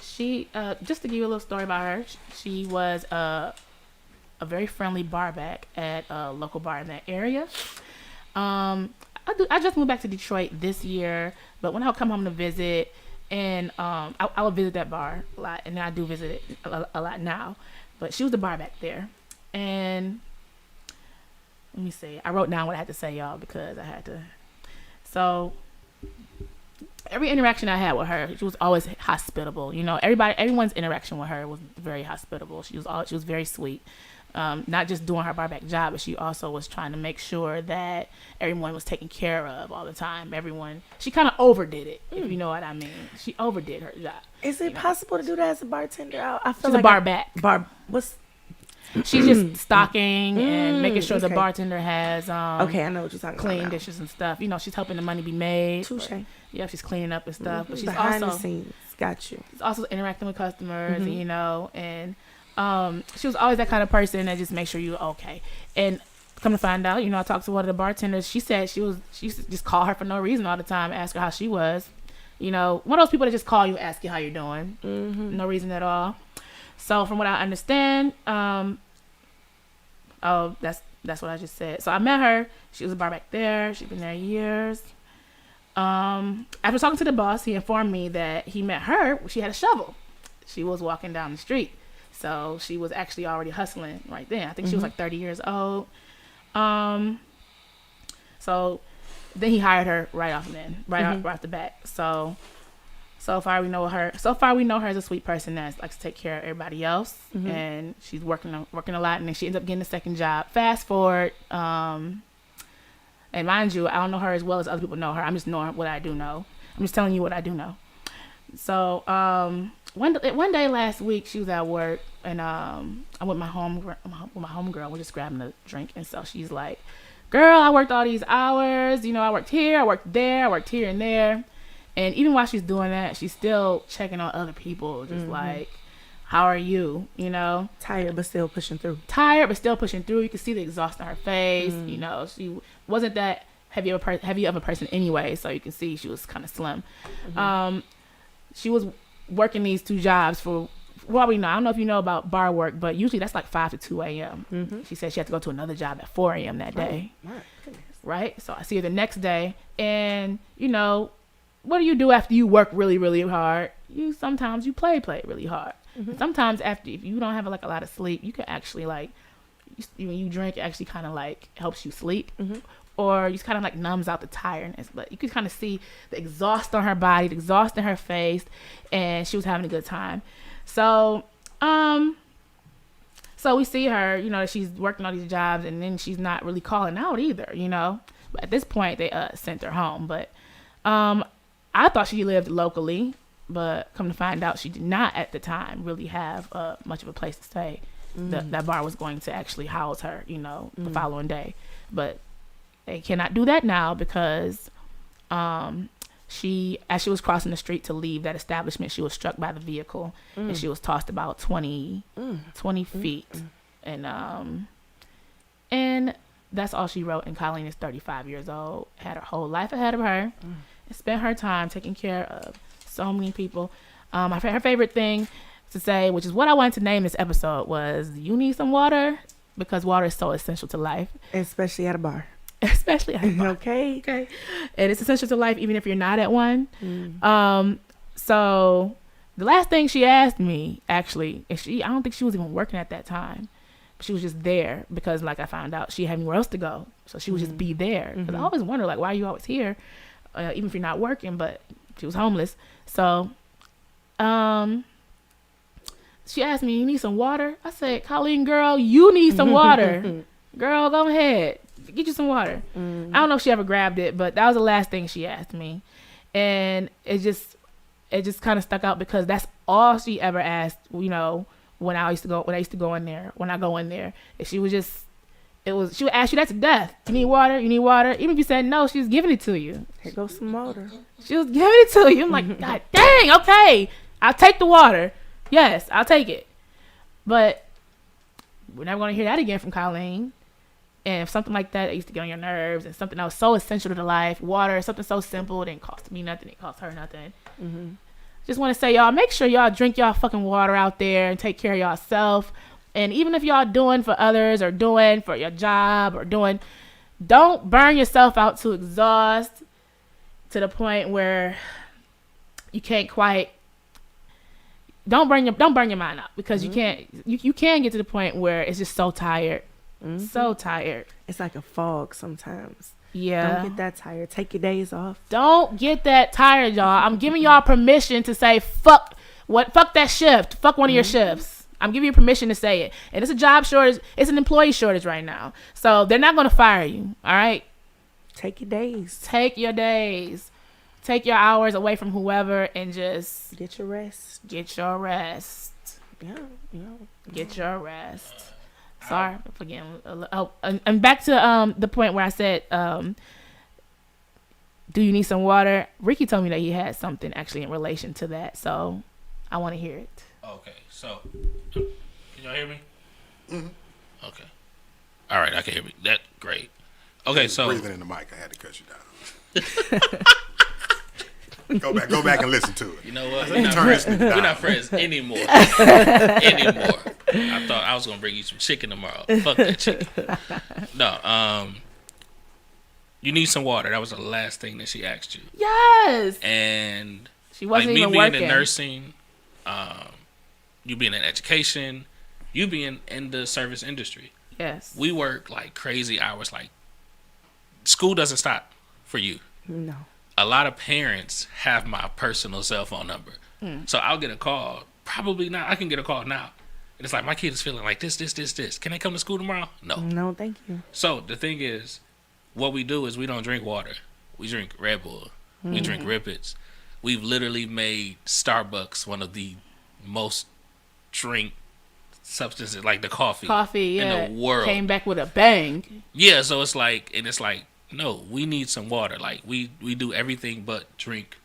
she, just to give you a little story about her, she was a very friendly bar back at a local bar in that area. I just moved back to Detroit this year, but when I would come home to visit, and I would visit that bar a lot, and I do visit it a lot now. But she was the bar back there, and let me see. I wrote down what I had to say, y'all, because I had to. So every interaction I had with her, she was always hospitable. You know, everyone's interaction with her was very hospitable. She was very sweet. Not just doing her barback job, but she also was trying to make sure that everyone was taken care of all the time. She kind of overdid it, if you know what I mean. She overdid her job. Is it possible to do that as a bartender? I feel She's like a bar back. What's She's just stocking and making sure the okay. bartender has okay? I know what you're talking clean about. dishes and stuff. You know, she's helping the money be made. Touche. Yeah, she's cleaning up and stuff. But she's Behind also the scenes. Got you. she's also interacting with customers, you know, and she was always that kind of person that just makes sure you're okay. And come to find out, you know, I talked to one of the bartenders. She said she used to just call her for no reason all the time, ask her how she was. You know, one of those people that just call you, ask you how you're doing, no reason at all. So from what I understand, that's what I just said. So I met her. She was a bar back there. She's been there years. After talking to the boss, he informed me that he met her. She had a shovel. She was walking down the street. So she was actually already hustling right then. I think she was like 30 years old. So then he hired her right off the bat. So far we know her as a sweet person that likes to take care of everybody else, and she's working a lot, and then she ends up getting a second job. Fast forward, and mind you, I don't know her as well as other people know her. I'm just knowing what I do know. I'm just telling you what I do know. So one day last week, she was at work, and I'm with my homegirl. We're just grabbing a drink, and so she's like, "Girl, I worked all these hours. You know, I worked here, I worked there, I worked here and there." And even while she's doing that, she's still checking on other people, just like, "How are you?" You know, Tired but still pushing through. tired but still pushing through. You can see the exhaust on her face. You know, she wasn't that heavy of a person anyway, so you can see she was kind of slim. She was working these two jobs for what we know. I don't know if you know about bar work, but usually that's like 5 to 2 a.m. She said she had to go to another job at 4 a.m. that day. My goodness. Right? So I see her the next day, and you know, what do you do after you work really, really hard? Sometimes you play really hard. Sometimes if you don't have like a lot of sleep, you can actually like, when you drink, it actually kind of like helps you sleep. Or you kind of like numbs out the tiredness, but you could kind of see the exhaust on her body, the exhaust in her face, and she was having a good time. So we see her, you know, she's working all these jobs, and then she's not really calling out either, you know. But at this point, they sent her home. But I thought she lived locally, but come to find out, she did not at the time really have much of a place to stay. That bar was going to actually house her, you know, the following day, but they cannot do that now because as she was crossing the street to leave that establishment, she was struck by the vehicle and she was tossed about 20 feet. And that's all she wrote. And Colleen is 35 years old, had her whole life ahead of her, and spent her time taking care of so many people. Her favorite thing to say, which is what I wanted to name this episode, was "You need some water," because water is so essential to life, especially at a bar. Especially at a bar. Okay. And it's essential to life, even if you're not at one. So the last thing she asked me, actually, is I don't think she was even working at that time. She was just there because, like, I found out she had nowhere else to go, so she would just be there. Because I always wonder, like, why are you always here, even if you're not working? But she was homeless, so she asked me, "You need some water?" I said, "Colleen, girl, you need some water. Girl, go ahead, get you some water." I don't know if she ever grabbed it, but that was the last thing she asked me, and it just kind of stuck out because that's all she ever asked. You know. When I used to go in there, she would ask you that to death. You need water? Even if you said no, she was giving it to you. Here goes some water. She was giving it to you. I'm like, God dang, okay, I'll take the water. Yes, I'll take it. But we're never going to hear that again from Colleen. And if something like that used to get on your nerves, and something that was so essential to life, water, something so simple, it didn't cost me nothing, it cost her nothing. Just want to say, y'all, make sure y'all drink y'all fucking water out there and take care of yourself. And even if y'all doing for others or doing for your job or don't burn yourself out to exhaust to the point where you can't quite. Don't burn your mind out, because you can't. You can get to the point where it's just so tired, so tired. It's like a fog sometimes. Yeah. Don't get that tired. Take your days off. Don't get that tired, y'all. I'm giving y'all permission to say fuck that shift. Fuck one of your shifts. I'm giving you permission to say it. And it's a job shortage. It's an employee shortage right now. So they're not going to fire you. All right? Take your days. Take your days. Take your hours away from whoever and just get your rest. Get your rest. Yeah. Get your rest. Sorry for getting. And back to the point where I said, "Do you need some water?" Ricky told me that he had something actually in relation to that, so I want to hear it. Okay, so can y'all hear me? Okay. All right, I can hear me. That's great. Okay, so breathing in the mic, I had to cut you down. Go back and listen to it. You know what? We're not friends anymore. I thought I was gonna bring you some chicken tomorrow. Fuck that chicken. No, you need some water. That was the last thing that she asked you. Yes. And she wasn't like even me working. being in nursing, you being in education, you being in the service industry. Yes. We work like crazy hours. Like school doesn't stop for you. No. A lot of parents have my personal cell phone number. So I'll get a call. Probably not. I can get a call now. And it's like, my kid is feeling like this. Can they come to school tomorrow? No. No, thank you. So the thing is, what we do is we don't drink water. We drink Red Bull. We drink Rippets. We've literally made Starbucks one of the most drink substances, like the coffee yeah, in the world. Came back with a bang. Yeah, so it's like, no, we need some water. Like we do everything but drink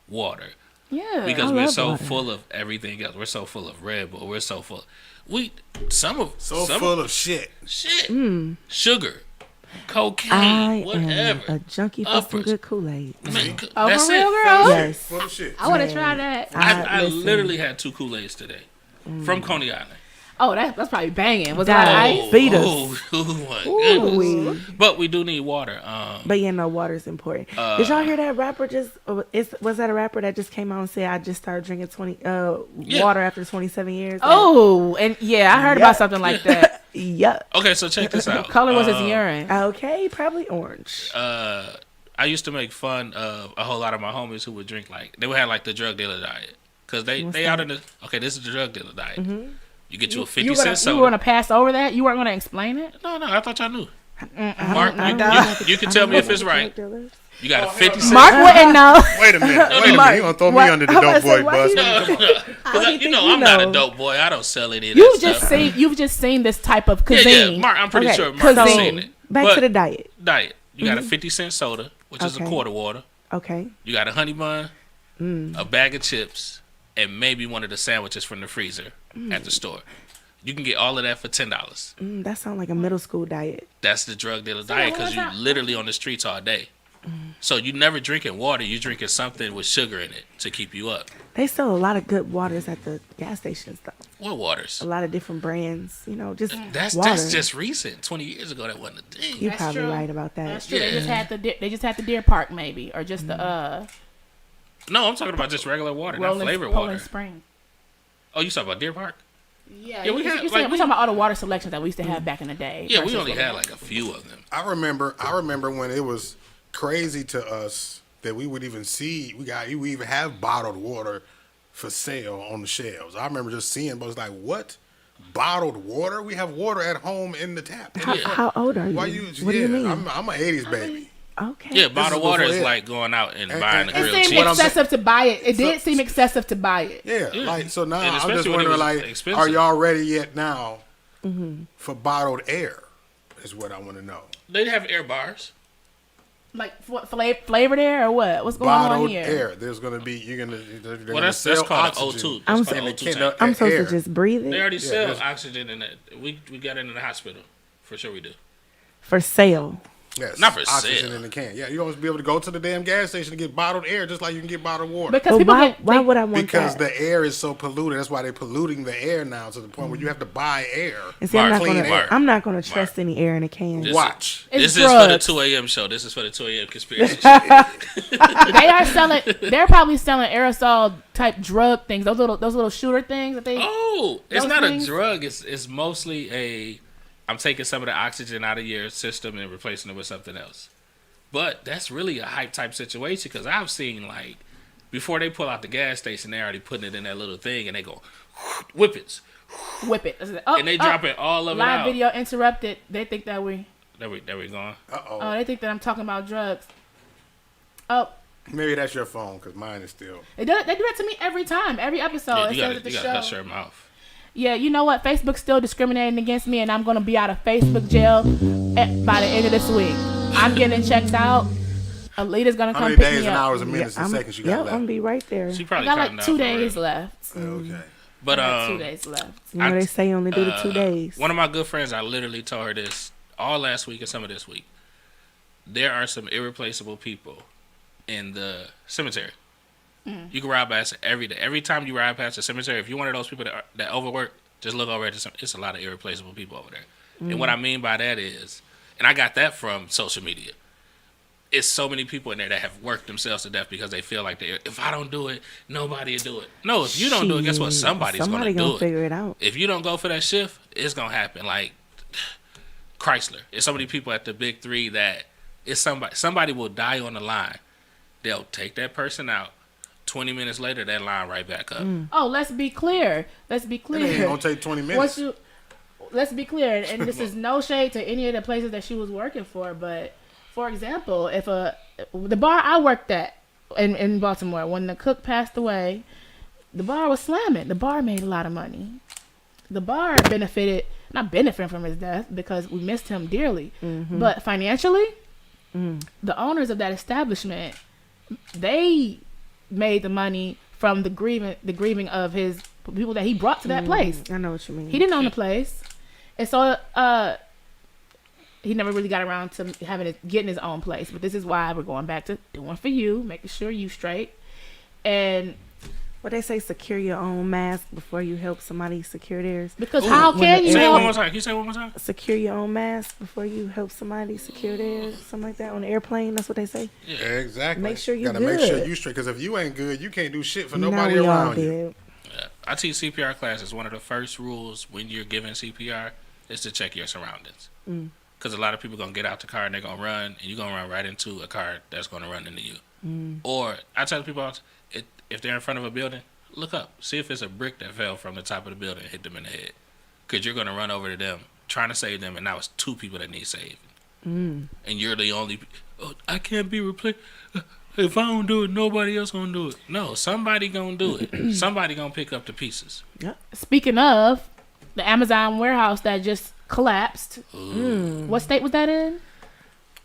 water. Yeah, because we're so full of everything else. We're so full of Red Bull. We're so full. Full of shit. Sugar, cocaine, I whatever. am a junkie for some good Kool-Aid. Man, oh, that's for real, it. girl? Yes. Full of shit. I want to try that. I literally had 2 Kool-Aids today from Coney Island. Oh, that's probably banging. Was that ice? Beat us. Oh my goodness. But we do need water. But water is important. Did y'all hear that rapper was that a rapper that just came out and said, "I just started drinking water after 27 years"? Oh, and I heard about something like that. Yep. Okay, so check this out. Color was his urine. Okay, probably orange. I used to make fun of a whole lot of my homies who would drink they would have like the drug dealer diet, because they out in the this is the drug dealer diet. You get you a 50-cent soda. You were going to pass over that? You weren't going to explain it? No, I thought y'all knew. Mark, you can tell me if it's right. You got a 50-cent. Mark wouldn't know. Wait a minute. You going to throw me under the dope boy bus? No. I'm not a dope boy. I don't sell any of that stuff. You've just seen this type of cuisine. Yeah, Mark, I'm pretty sure Mark has seen it. Back to the diet. You got a 50-cent soda, which is a quart of water. Okay. You got a honey bun, a bag of chips, and maybe one of the sandwiches from the freezer at the store. You can get all of that for $10. That sounds like a middle school diet. That's the drug dealer diet because you literally on the streets all day. So you never drinking water. You drinking something with sugar in it to keep you up. They sell a lot of good waters at the gas stations, though. What waters? A lot of different brands. Just That's water. that's just recent. 20 years ago, that wasn't a thing. You're That's probably true. right about that. That's true. Yeah. They just had the Deer Park maybe, or just the No, I'm talking about just regular water, not Rolling flavored Poland water. Spring. Oh, you talking about Deer Park? Yeah, Yeah, we had, like, we're talking about all the water selections that we used to have back in the day. Yeah, we versus only what had like a few of them. I remember when it was crazy to us that we would even see we even have bottled water for sale on the shelves. I remember just seeing, but I was like, what? Bottled water? We have water at home in the tap. How old are you? Why you? What do you mean? I'm an '80s baby. Okay. Yeah, bottled is water before is it. like going out and And- buying a and- It grilled seemed cheese. excessive to buy it. It did seem excessive to buy it. Yeah, Yeah. like so now And I'm especially just when it wondering, was like, expensive. are y'all ready yet now for bottled air? Is what I want to know. They have air bars. Like what flavored air or what? What's going Bottled on here? air. There's gonna be they're Well, gonna that's sell called oxygen. O2. I'm That's so- called And O2 the tank. I'm supposed air. to just breathe They it already sell there's- oxygen in it. We got it in the hospital. For sure we do. for sale. Yes, Not for oxygen sale. in the can. Yeah, you always be able to go to the damn gas station and get bottled air, just like you can get bottled water. Because But people why would I want Because that? the air is so polluted. That's why they're polluting the air now to the point where you have to buy air. And see, I'm Mark, not clean gonna. air. I'm not gonna trust any air in a can. This- Watch. It's This is for the drugs. 2 a.m. show. This is for the 2 a.m. conspiracy. they are selling. They're probably selling aerosol type drug things. Those little shooter things that they. Oh, it's Those not things? a drug. It's mostly a. I'm taking some of the oxygen out of your system and replacing it with something else. But that's really a hype type situation because I've seen like before they pull out the gas station, they're already putting it in that little thing and they go whip it, Whip it. Oh, and they dropping all of it live out. video interrupted. They think that we. There we going. Oh, they think that I'm talking about drugs. Oh, Maybe that's your phone because mine is still. they do that to me every time, every episode. Yeah, It you says got at the to show. hush your mouth. Yeah, you know what? Facebook's still discriminating against me, and I'm gonna be out of Facebook jail by the end of this week. I'm getting checked out. Alita's gonna How come many pick days me and up. hours and minutes and seconds you got I'm left? gonna be right there. She I probably got counting like down 2 for days real. left. Okay. But I got 2 days left. You know they say you only do the 2 days. One of my good friends, I literally told her this all last week and some of this week. There are some irreplaceable people in the cemetery. You can ride past it every day. Every time you ride past the cemetery, if you're one of those people that overwork, just look over at the cemetery. It's a lot of irreplaceable people over there. And what I mean by that is, and I got that from social media. It's so many people in there that have worked themselves to death because they feel like if I don't do it, nobody will do it. No, if you don't do it, guess what? Shit, Somebody's somebody going to do it. figure it out. If you don't go for that shift, it's gonna happen. Like Chrysler, there's so many people at the big three that it's somebody will die on the line. They'll take that person out. 20 minutes later, that line right back up. Oh, let's be clear. Let's be It clear. ain't gonna take 20 minutes. Let's be clear, and this is no shade to any of the places that she was working for, but for example, if the bar I worked at in Baltimore, when the cook passed away, the bar was slamming. The bar made a lot of money. The bar not benefited from his death because we missed him dearly, but financially, the owners of that establishment, they made the money from the grieving of his people that he brought to that place. I know what you mean. He didn't own the place, and so he never really got around to getting his own place. But this is why we're going back to doing for you, making sure you straight. And What they say, secure your own mask before you help somebody secure theirs. because how can you Say it one more help? time. Can you say it one more time? Secure your own mask before you help somebody secure theirs. Something like that on the airplane. That's what they say. Yeah, exactly. Make sure you gotta make sure good. you straight. Because if you ain't good, you can't do shit for Now nobody we all around you. did. Yeah. I teach CPR classes. One of the first rules when you're giving CPR is to check your surroundings. Because a lot of people going to get out the car and they're going to run, and you're going to run right into a car that's going to run into you. Or I tell people, if they're in front of a building, look up. See if it's a brick that fell from the top of the building and hit them in the head. Because you're going to run over to them, trying to save them, and now it's 2 people that need saving. And you're the only... Oh, I can't be replaced. If I don't do it, nobody else going to do it. No, somebody going to do it. Somebody going to pick up the pieces. Speaking of the Amazon warehouse that just collapsed, what state was that in?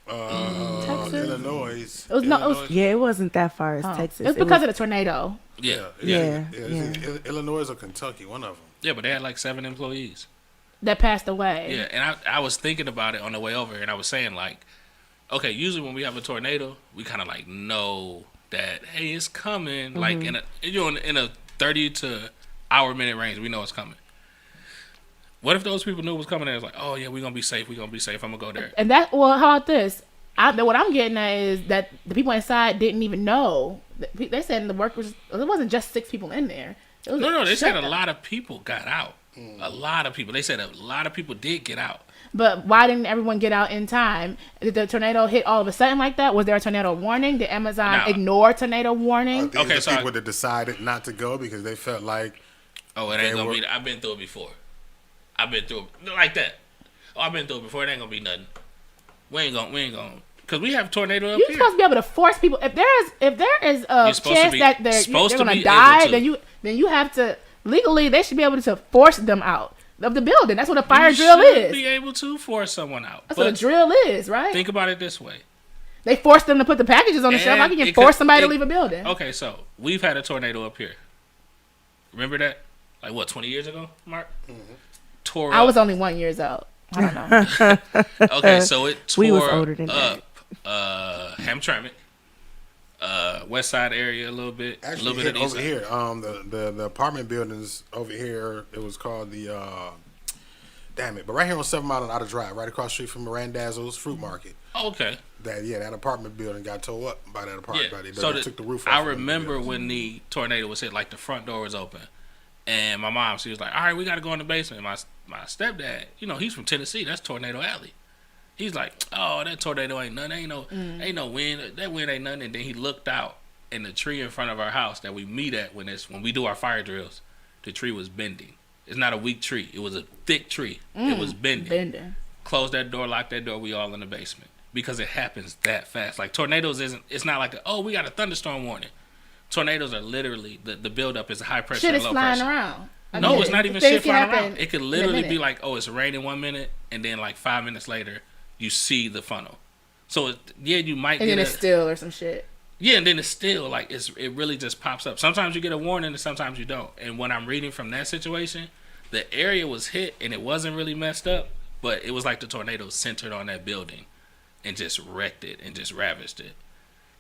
Texas? Illinois. It was no. It was, Yeah, it wasn't that far as Texas. it was because of the tornado Yeah. Yeah. Illinois or Kentucky, one of them. Yeah, but they had like 7 employees. that passed away. Yeah, and I was thinking about it on the way over, and I was saying like, okay, usually when we have a tornado, we kind of like know that hey, it's coming. Like in a 30 to hour minute range, we know it's coming. What if those people knew it was coming and it was like, oh yeah, we're gonna be safe. I'm gonna go there. And that, well, how about this? What I'm getting at is that the people inside didn't even know. They said the workers, it wasn't just 6 people in there. It was No, they said a shutdown. lot of people got out. A lot of people. They said a lot of people did get out. But why didn't everyone get out in time? Did the tornado hit all of a sudden like that? Was there a tornado warning? Did Amazon ignore tornado warning? These Okay, are so people that decided not to go because they felt like, Oh, it ain't gonna be. I've been through it before. I've been through it like that. Oh, I've been through it before. It ain't gonna be nothing. We ain't gonna. Cause we have tornado up You're here. supposed to be able to force people. If there is a chance that they're gonna be die, able to. then you have to legally. They should be able to force them out of the building. That's what a fire drill is. Be able to force someone out. That's But what a drill is, right? think about it this way. They force them to put the packages on the shelf. I can force somebody to leave a building. Okay, so we've had a tornado up here. Remember that? Like what, 20 years ago, Mark? Tore I up. was only 1 year old. I don't know. Okay, so it tore We was older than up Hamtramck, West Side area a little bit, a actually little bit of hit east over side. here, the apartment buildings over here, it was called the, but right here on 7 Mile and Outer Drive, right across the street from Mirandazzo's Fruit Market. Oh, okay. That apartment building got tore up by that apartment. Yeah. They took the roof off. I remember when the tornado was hit, like the front door was open. And my mom, she was like, all right, we got to go in the basement. My stepdad, he's from Tennessee. That's Tornado Alley. He's like, oh, that tornado ain't nothing. Ain't no wind. That wind ain't nothing. And then he looked out, and the tree in front of our house that we meet at when we do our fire drills, the tree was bending. It's not a weak tree. It was a thick tree. It was bending. Close that door, lock that door. We all in the basement. Because it happens that fast. Like tornadoes it's not like, we got a thunderstorm warning. Tornadoes are literally, the buildup is high pressure Shit and is low flying pressure. around. No, it's not even shit flying happen around. It could in a literally be minute. like, it's raining 1 minute, and then like 5 minutes later, you see the funnel. So you might And get then it's still or some shit. Yeah, and then it's still like it really just pops up. Sometimes you get a warning, and sometimes you don't. And when I'm reading from that situation, the area was hit, and it wasn't really messed up, but it was like the tornado centered on that building, and just wrecked it and just ravaged it.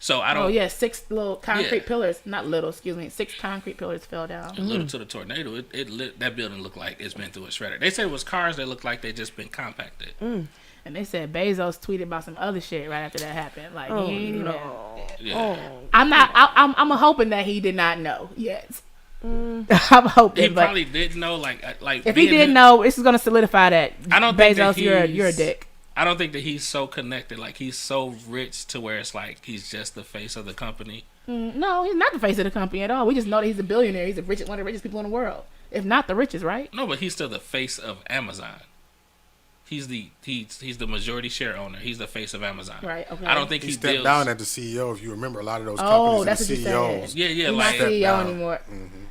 So I don't. Oh yeah, 6 little concrete pillars. Not little, excuse me. 6 concrete pillars fell down. A little to the tornado, that building looked like it's been through a shredder. They said it was cars that looked like they just been compacted. And they said Bezos tweeted about some other shit right after that happened. Like he ain't even. Yeah. I'm hoping that he did not know yet. I'm hoping. He but probably didn't know. Like if he did know, this is gonna solidify that. I don't think that Bezos, you're a dick. I don't think that he's so connected. Like he's so rich to where it's like he's just the face of the company. No, he's not the face of the company at all. We just know that he's a billionaire. He's one of the richest people in the world, if not the richest, right? No, but he's still the face of Amazon. He's the majority share owner. He's the face of Amazon. Right. Okay. I don't think He he stepped deals. down at the CEO. If you remember, a lot of those Oh, companies that's and what you CEOs. said. Yeah, He's not like CEO down. anymore.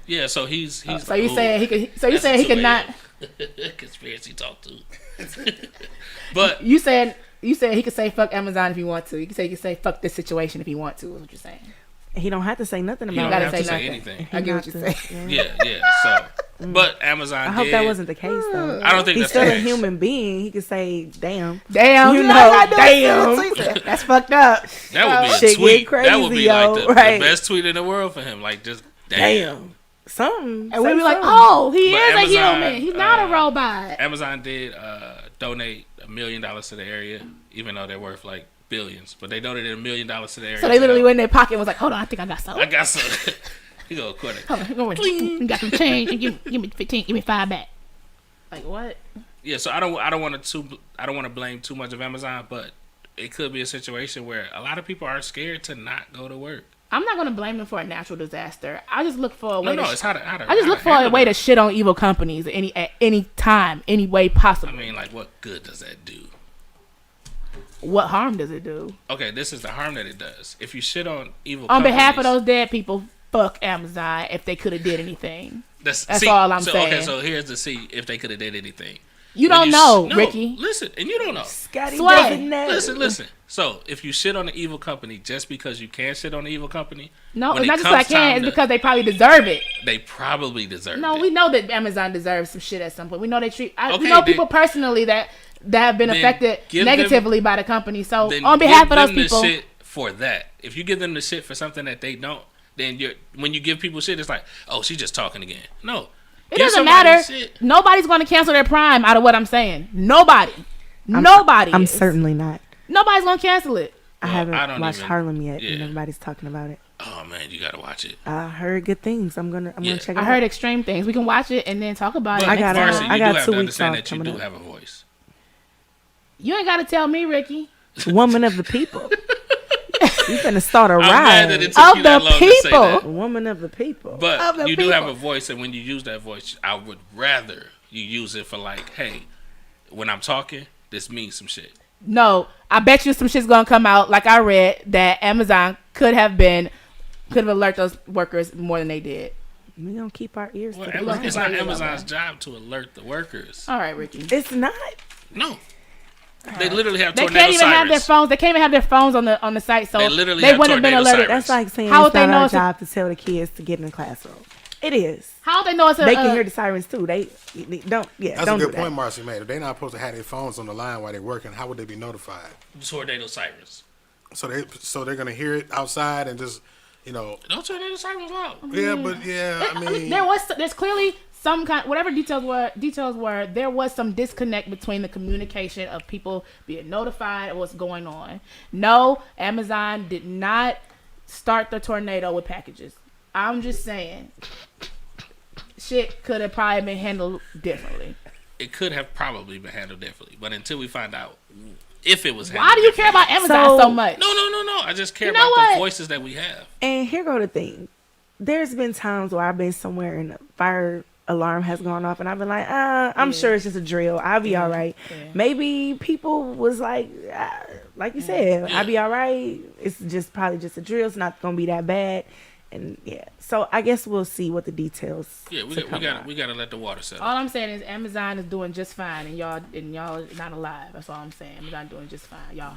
yeah. So he's. So you saying he could? So you saying he could not? Conspiracy talk too. But You saying he could say fuck Amazon if he want to. He could say fuck this situation if he want to. Is what you're saying? He don't have to say nothing he about don't gotta have it. to say say nothing. anything. I get what He you're not saying. to- Yeah. So, but Amazon. I hope that wasn't the case though. I don't think He's that's still the a case. human being. He could say, "Damn, Damn, You you know, know, damn. That's fucked up. That would be a Shit tweet. get That would crazy, be like yo, the right. best tweet in the world for him. Like just damn, something." And we'd Say be like, something. oh, he But is a Amazon, human. He's not a robot. Amazon did donate $1 million to the area, even though they're worth like billions. But they donated $1 million to the area. So they literally to went in their pocket and was like, hold on, I think I got help. something. I got some. He go quarter. Hold on, go in. Got some change. And give me 15. Give me 5 back. Like what? Yeah, so I don't want to blame too much of Amazon, but it could be a situation where a lot of people are scared to not go to work. I'm not gonna blame them for a natural disaster. I just look for a way. No, it's how to. I just look for a way to shit on evil companies at any time, any way possible. I mean, like, what good does that do? What harm does it do? Okay, this is the harm that it does. If you shit on evil On behalf of companies- those dead people, fuck Amazon if they could have did anything. That's see, all I'm so, saying. Okay, so here's the see if they could have did anything. You don't know, Ricky. Listen, and you don't know. Scotty Sway. doesn't know. Listen. So if you shit on the evil company just because you can shit on the evil company, No, when it's not it just because I comes can. time It's because they probably deserve it. they probably deserve No, it. we know that Amazon deserves some shit at some point. We know they treat. We Okay, know then- people personally that have been then affected give them- negatively by the company. So Then on behalf give of those them people, the shit for that. If you give them the shit for something that they don't, then when you give people shit, it's like, oh, she's just talking again. No, it give doesn't somebody matter. shit. Nobody's going to cancel their Prime out of what I'm saying. Nobody. I'm is. certainly not. Nobody's going to cancel it. I Well, haven't I don't watched even- Harlem yet, yeah. and everybody's talking about it. Oh man, you gotta watch it. I heard good things. I'm gonna Yeah. check it I out. heard extreme things. We can watch it and then talk about But it. I got next Marci, time. you I got do have 2 to weeks understand off that you coming do up. have a voice. You ain't got to tell me, Ricky. Woman of the people. You finna start a I'm mad that ride. it took Of you that the long to say people. that. Woman of the people. Of But the you do have a people. voice, and when you use that voice, I would rather you use it for like, hey, when I'm talking, this means some shit. No, I bet you some shit's gonna come out. Like I read that Amazon could have alerted those workers more than they did. We gonna keep our ears Well, to the Amazon, ground. it's not Right. Amazon's job to alert the workers. All right, Ricky. It's not. No, they literally have They tornado can't even have their sirens. phones. They can't even have their phones on the site, so They literally they have wouldn't have been tornado alerted. sirens. That's like saying How would it's they not know our it's a- job to tell the kids to get in the classroom. It is. How would they know it's a? They can hear the sirens too. They don't. Yeah, That's don't a good do that. point Marci made. If they're not supposed to have their phones on the line while they're working, how would they be notified? Tornado sirens. So they're gonna hear it outside and just, No tornado sirens out. yeah, but yeah, I mean, There's clearly some kind, whatever details were, there was some disconnect between the communication of people being notified of what's going on. No, Amazon did not start the tornado with packages. I'm just saying, shit could have probably been handled differently. It could have probably been handled differently, but until we find out if it was handled Why do you care about differently- Amazon so So- much? No. I just care You know about what? the voices that we have. And here go the thing. There's been times where I've been somewhere and a fire alarm has gone off and I've been like, I'm sure it's just a drill. I'll be all right. Yeah. Maybe people was like you said, Yeah. I'll be all right. It's just probably just a drill. It's not going to be that bad. And yeah, so I guess we'll see what the details. Yeah, we to got come out. we got to let the water settle. All I'm saying is Amazon is doing just fine, and y'all not alive. That's all I'm saying. Amazon doing just fine, y'all.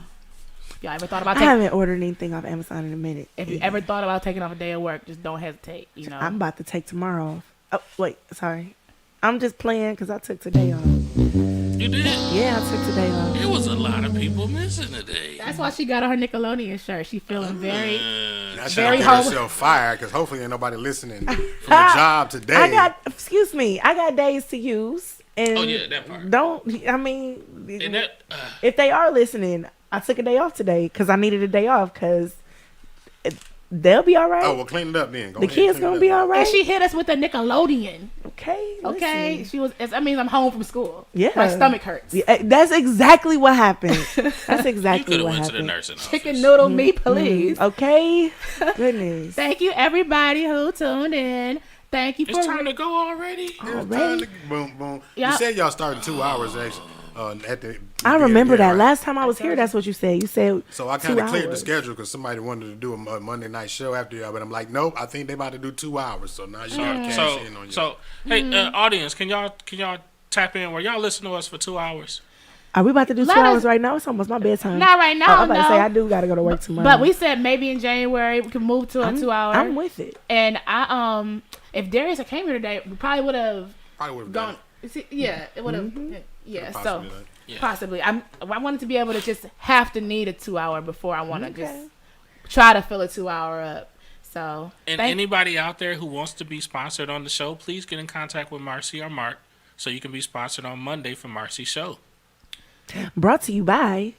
Y'all ever thought about I taking? haven't ordered anything off Amazon in a minute. If you ever thought about taking off a day of work, just don't hesitate. You know. I'm about to take tomorrow off. Oh wait, sorry. I'm just playing because I took today off. You did. Yeah, I took today off. There was a lot of people missing today. That's why she got on her Nickelodeon shirt. She feeling very. that's very very hard. yourself fired because hopefully ain't nobody listening from the job today. I got days to use. And Oh, yeah, that part. I mean, And that, if they are listening, I took a day off today because I needed a day off because they'll be all right. Oh well, clean it up then. Go the ahead, kids clean it gonna up. be all right. And she hit us with a Nickelodeon. Okay. Okay, listen. she was. I mean, I'm home from school. Yeah. My stomach hurts. Yeah, that's exactly what happened. That's you exactly could have what went to the happened. nursing office. Chicken noodle me, please. Okay. Goodness. Thank you, everybody who tuned in. Thank you It's for. time to go already. It's time Already? to- Boom, boom. Yeah. You said y'all started 2 hours actually. At the I remember that. right? Last time I was here, that's what you said. You said So I 2 kind of cleared the hours. schedule because somebody wanted to do a Monday night show after y'all, but I'm like, nope. I think they about to do 2 hours, so now you gotta cash in on you. So hey, audience, can y'all tap in? Where y'all listen to us for 2 hours? Are we about to do 2 Let us- hours right now? It's almost my bedtime. Not right now, Oh, I'm about to no. say I do got to go to work tomorrow. But we said maybe in January we could move to a 2 hour. I'm with it. And I if Darius had came here today, we probably would have Probably would have gone. See, yeah, it would have. Mm-hmm. Yeah, so possibly done. Yeah. possibly. I wanted to be able to just have to need a 2 hour before I want to Okay. just try to fill a 2 hour up. So And anybody out there who wants to be sponsored on the show, please get in contact with Marci or Mark so you can be sponsored on Monday for Marci's show. Brought to you by.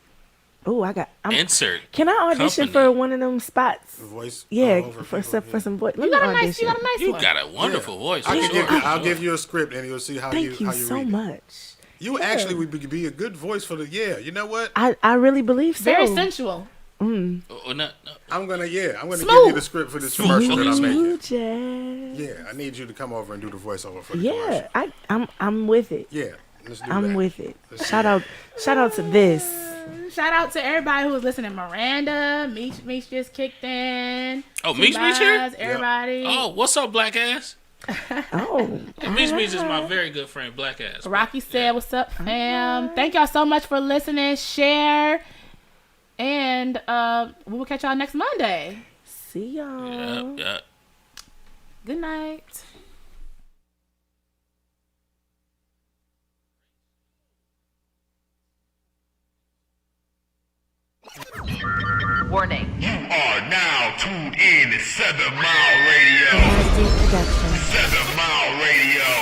Oh, Insert. Can I audition company. for one of them spots? Voice. Yeah, all over for people, for some voice. Let you me got a nice, audition. you got a nice You one. got a wonderful voice. I for can sure. I'll give you a script and you'll see how Thank you how you so read it. much. You actually would be a good voice for the you know what? I really believe so. Very sensual. Oh, no. I'm gonna give Smooth. you the script for this commercial that I'm Smooth. making. Jazz. Yeah, I need you to come over and do the voiceover for the Yeah, commercial. I'm with it. Yeah, let's do I'm that. with it. Let's Shout out to this. Shout out to everybody who was listening. Miranda, Meech just kicked in. Oh, Meech here? Everybody. Oh, what's up, black ass? Oh. And Meech Meech is my very good friend, Black Ass. Rocky said, "What's up, fam?" Thank y'all so much for listening. Share, and we will catch y'all next Monday. See y'all. Yeah. Good night. Warning. You are now tuned in to 7 Mile Radio. Nasty Production. 7 Mile Radio.